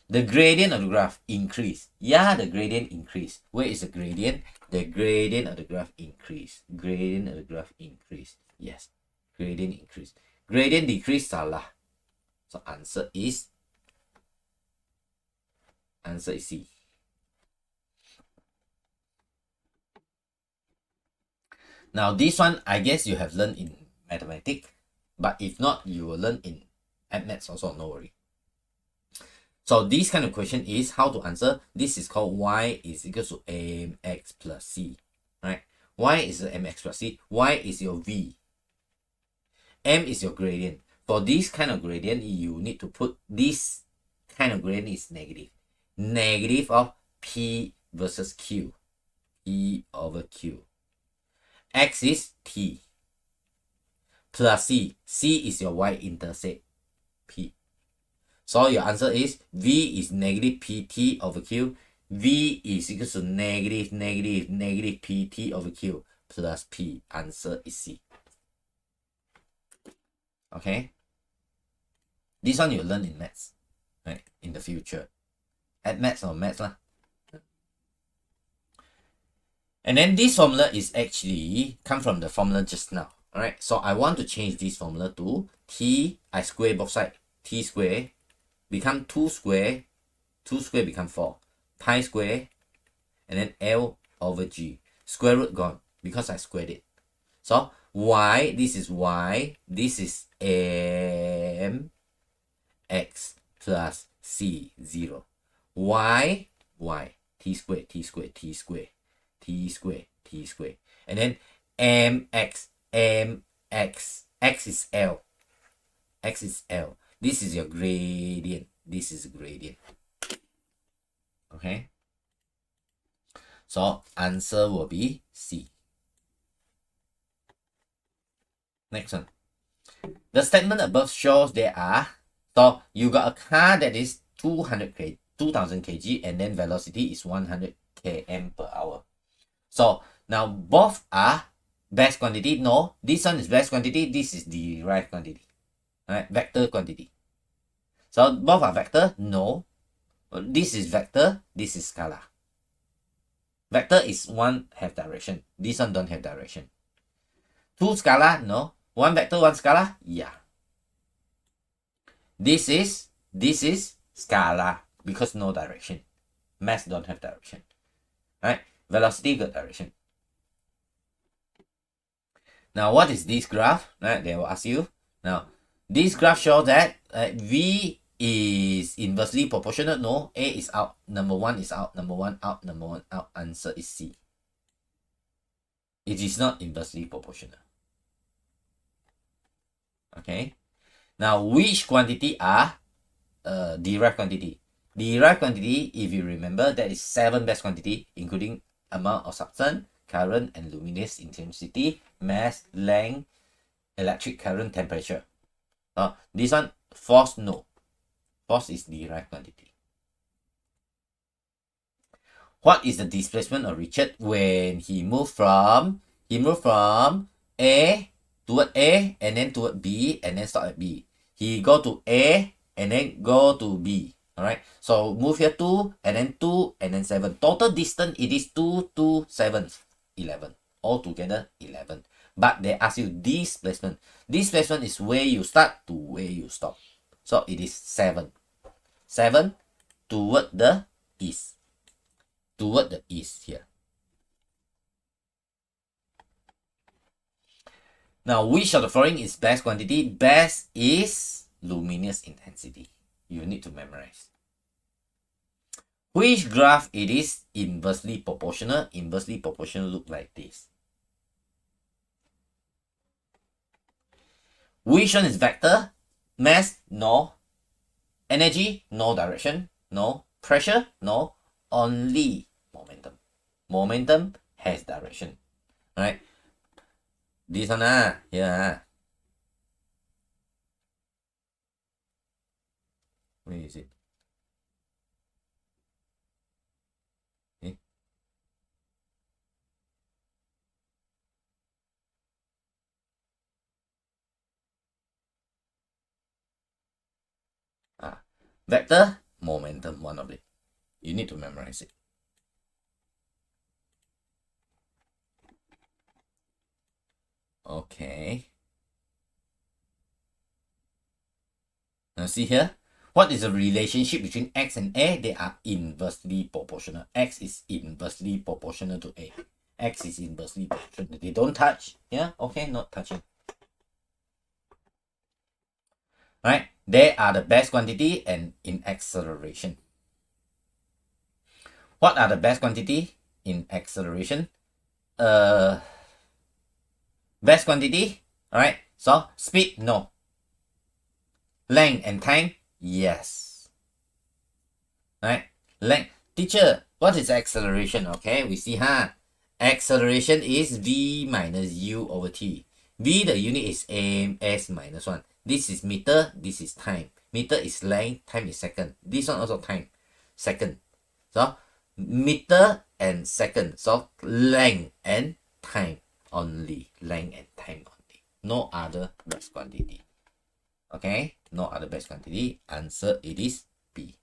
The gradient of the graph increase. Yeah, the gradient increase. Where is the gradient? The gradient of the graph increase. Gradient of the graph increase. Yes. Gradient increase. Gradient decrease, salah. So answer is C. Now this one, I guess you have learned in mathematics, but if not, you will learn in maths also, no worry. So this kind of question is how to answer. This is called y is equal to mx plus c, right? Y is the mx plus c. Y is your v. M is your gradient. For this kind of gradient, you need to put this kind of gradient is negative. Negative of P versus Q. P over Q. X is T. Plus C. C is your y-intercept. P. So your answer is V is negative PT over Q. V is equal to negative PT over Q plus P. Answer is C. Okay. This one you learn in maths, right? In the future. At maths or maths lah. And then this formula is actually come from the formula just now. Alright. So I want to change this formula to T. I square both sides. T square become 2 square. 2 square become 4. Pi square. And then L over G. Square root gone because I squared it. So y, this is y. This is m x plus c 0. Y, t square, t square, t square, t square, t square. And then mx, x is L. X is L. This is your gradient. This is gradient. Okay. So answer will be C. Next one. The statement above shows there are, so you got a car that is 2000 kg and then velocity is 100 km per hour. So now both are best quantity. No, this one is best quantity, this is derived quantity. Alright, vector quantity. So both are vector? No. This is vector, this is scalar. Vector is one have direction, this one don't have direction. Two scalar? No. One vector, one scalar? Yeah. This is scalar because no direction. Mass don't have direction. Right? Velocity got direction. Now what is this graph? Right? They will ask you. Now this graph shows that V is inversely proportional. No, A is out. Number one is out. Number one out. Number one out. Answer is C. It is not inversely proportional. Okay. Now which quantity are derived quantity? Derived quantity, if you remember, that is 7 best quantity, including amount of substance, current and luminous intensity, mass, length, electric current, temperature. This one, force, no. Force is derived quantity. What is the displacement of Richard when he moved from A toward A and then toward B and then stop at B? He go to A and then go to B. Alright, so move here 2 and then 2 and then 7. Total distance it is 2, 2, 7, 11. Altogether 11. But they ask you displacement. Displacement is where you start to where you stop. So it is 7. 7 toward the east. Toward the east here. Now, which of the following is best quantity? Best is luminous intensity. You need to memorize. Which graph it is inversely proportional? Inversely proportional look like this. Which one is vector? Mass? No. Energy? No. Direction? No. Pressure? No. Only momentum. Momentum has direction. Right? This one here. Where is it? Okay. Vector, momentum, one of it. You need to memorize it. Okay. Now see here. What is the relationship between X and A? They are inversely proportional. X is inversely proportional to A. X is inversely proportional. They don't touch. Yeah, okay, not touching. Right? They are the best quantity and in acceleration. What are the best quantity in acceleration? Best quantity, alright? So speed, no. Length and time, yes. Right? Length. Teacher, what is acceleration? Okay, we see acceleration is V minus U over T. V, the unit is ms minus 1. This is meter, this is time. Meter is length, time is second. This one also time, second. So meter and second. So length and time only. Length and time only. No other best quantity. Okay, no other best quantity. Answer it is B.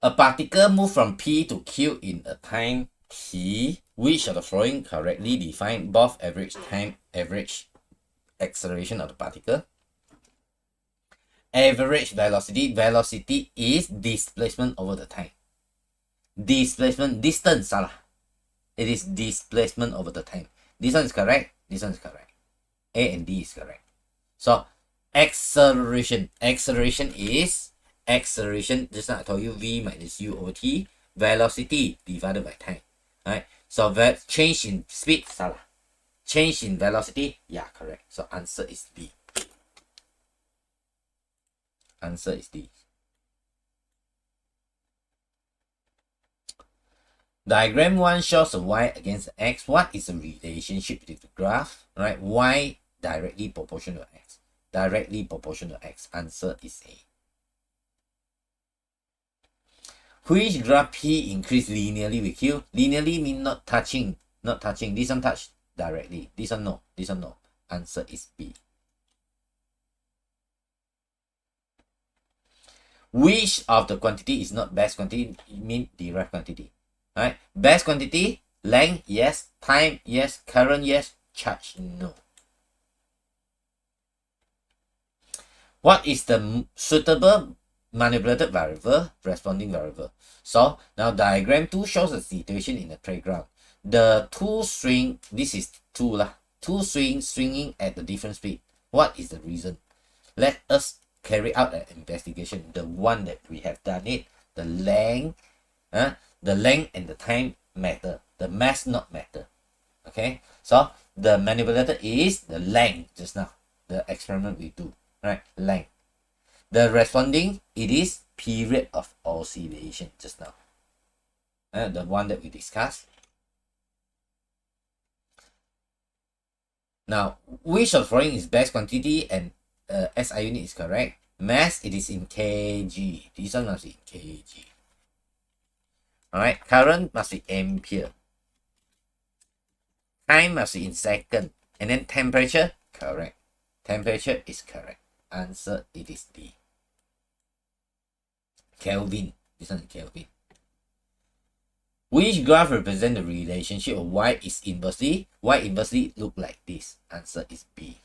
A particle moved from P to Q in a time T. Which of the following correctly define both average time, average acceleration of the particle? Average velocity. Velocity is displacement over the time. Displacement, distance, salah. It is displacement over the time. This one is correct. This one is correct. A and D is correct. So acceleration. Acceleration is acceleration. Just now I told you V minus U over T. Velocity divided by time. Right? So that change in speed, salah. Change in velocity, yeah, correct. So answer is B. Answer is D. Diagram 1 shows a y against x. What is the relationship between the graph? Right? Y directly proportional to x. Directly proportional to x. Answer is A. Which graph P increase linearly with Q? Linearly mean not touching. Not touching. This one touch directly. This one no. This one no. Answer is B. Which of the quantity is not best quantity? Mean derived quantity. Right? Best quantity, length, yes. Time, yes. Current, yes. Charge, no. What is the suitable manipulated variable? Responding variable. So now diagram 2 shows a situation in the playground. The two swing, this is two lah. Two swinging at a different speed. What is the reason? Let us carry out an investigation. The one that we have done it, the length and the time matter. The mass not matter. Okay, so the manipulator is the length just now. The experiment we do, right? Length. The responding, it is period of oscillation just now. The one that we discussed. Now, which of the following is best quantity and SI unit is correct? Mass, it is in kg. This one must be in kg. Alright, current must be ampere. Time must be in second. And then temperature, correct. Temperature is correct. Answer, it is D. Kelvin. This one is Kelvin. Which graph represent the relationship of y is inversely? Y inversely look like this. Answer is B.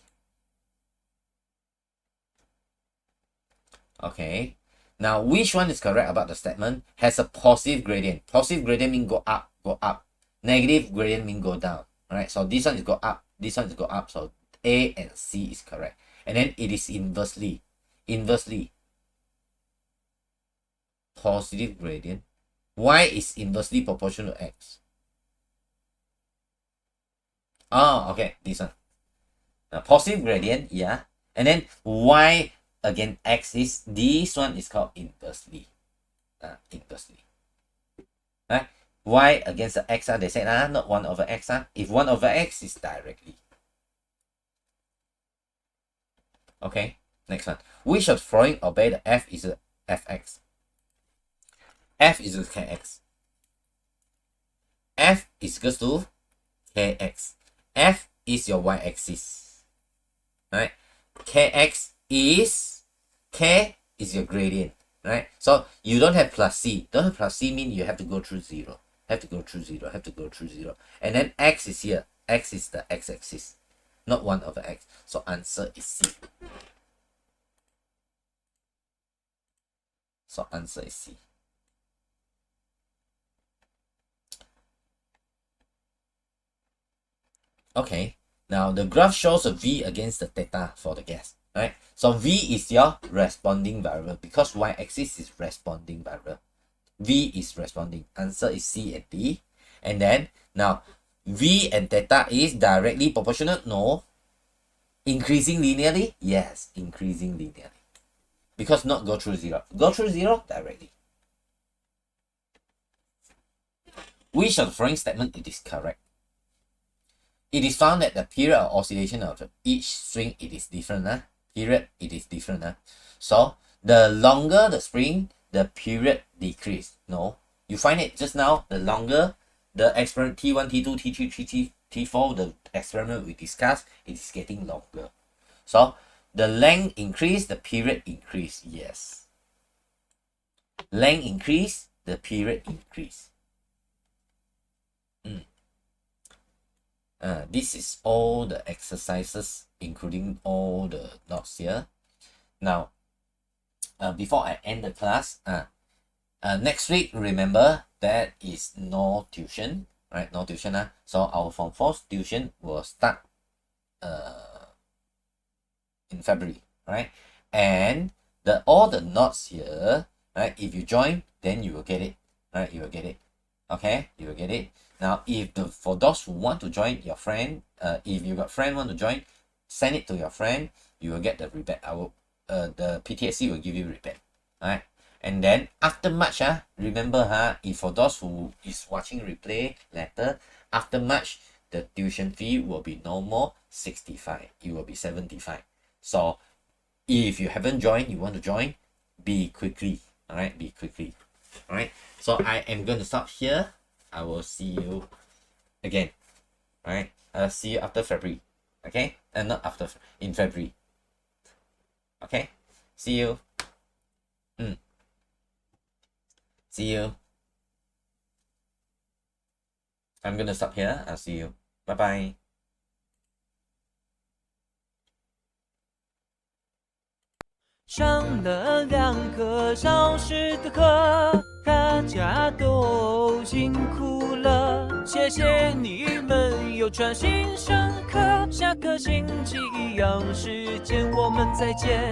Okay. Now, which one is correct about the statement? Has a positive gradient. Positive gradient means go up, go up. Negative gradient means go down. Alright, so this one is go up, this one is go up. So A and C is correct. And then it is inversely. Inversely. Positive gradient. Y is inversely proportional to X. Oh, okay, this one. Now, positive gradient, yeah. And then Y against X is, this one is called inversely. Inversely. Right? Y against the X, they said, not 1 over X. If 1 over X is directly. Okay, next one. Which of the following obey the F is a Fx? F is equal to Kx. F is equal to Kx. F is your y-axis. Right? Kx is, K is your gradient. Right? So you don't have plus C. Don't have plus C mean you have to go through 0. Have to go through 0. Have to go through 0. And then X is here. X is the x-axis. Not 1 over X. So answer is C. So answer is C. Okay, now the graph shows a V against the theta for the gas, right? So V is your responding variable because y-axis is responding variable. V is responding. Answer is C and D. And then now V and theta is directly proportional? No. Increasing linearly? Yes, increasing linearly. Because not go through 0. Go through 0 directly. Which of the following statement it is correct? It is found that the period of oscillation of each string, it is different. Period, it is different. So, the longer the spring, the period decrease. No. You find it just now, the longer the experiment T1, T2, T3, T4, the experiment we discussed, it is getting longer. So, the length increase, the period increase. Yes. Length increase, the period increase. This is all the exercises, including all the notes here. Now, before I end the class, next week, remember, that is no tuition, right? No tuition. So our Form 4 tuition will start in February, right? And all the notes here, right? If you join, then you will get it, right? You will get it. Okay, you will get it. Now, if for those who want to join your friend, if you got friend want to join, send it to your friend. You will get the rebate. The PTSC will give you rebate. Alright. And then after March, remember, if for those who is watching replay later, after March, the tuition fee will be no more 65. It will be 75. So if you haven't joined, you want to join, be quickly. Alright, be quickly. Alright, so I am going to stop here. I will see you again. Alright, I'll see you after February. Okay, and not after, in February. Okay, see you. See you. I'm gonna stop here. I'll see you. Bye bye. 上了2个小时的课，大家都辛苦了，谢谢你们有专心上课。下个星期一样时间我们再见。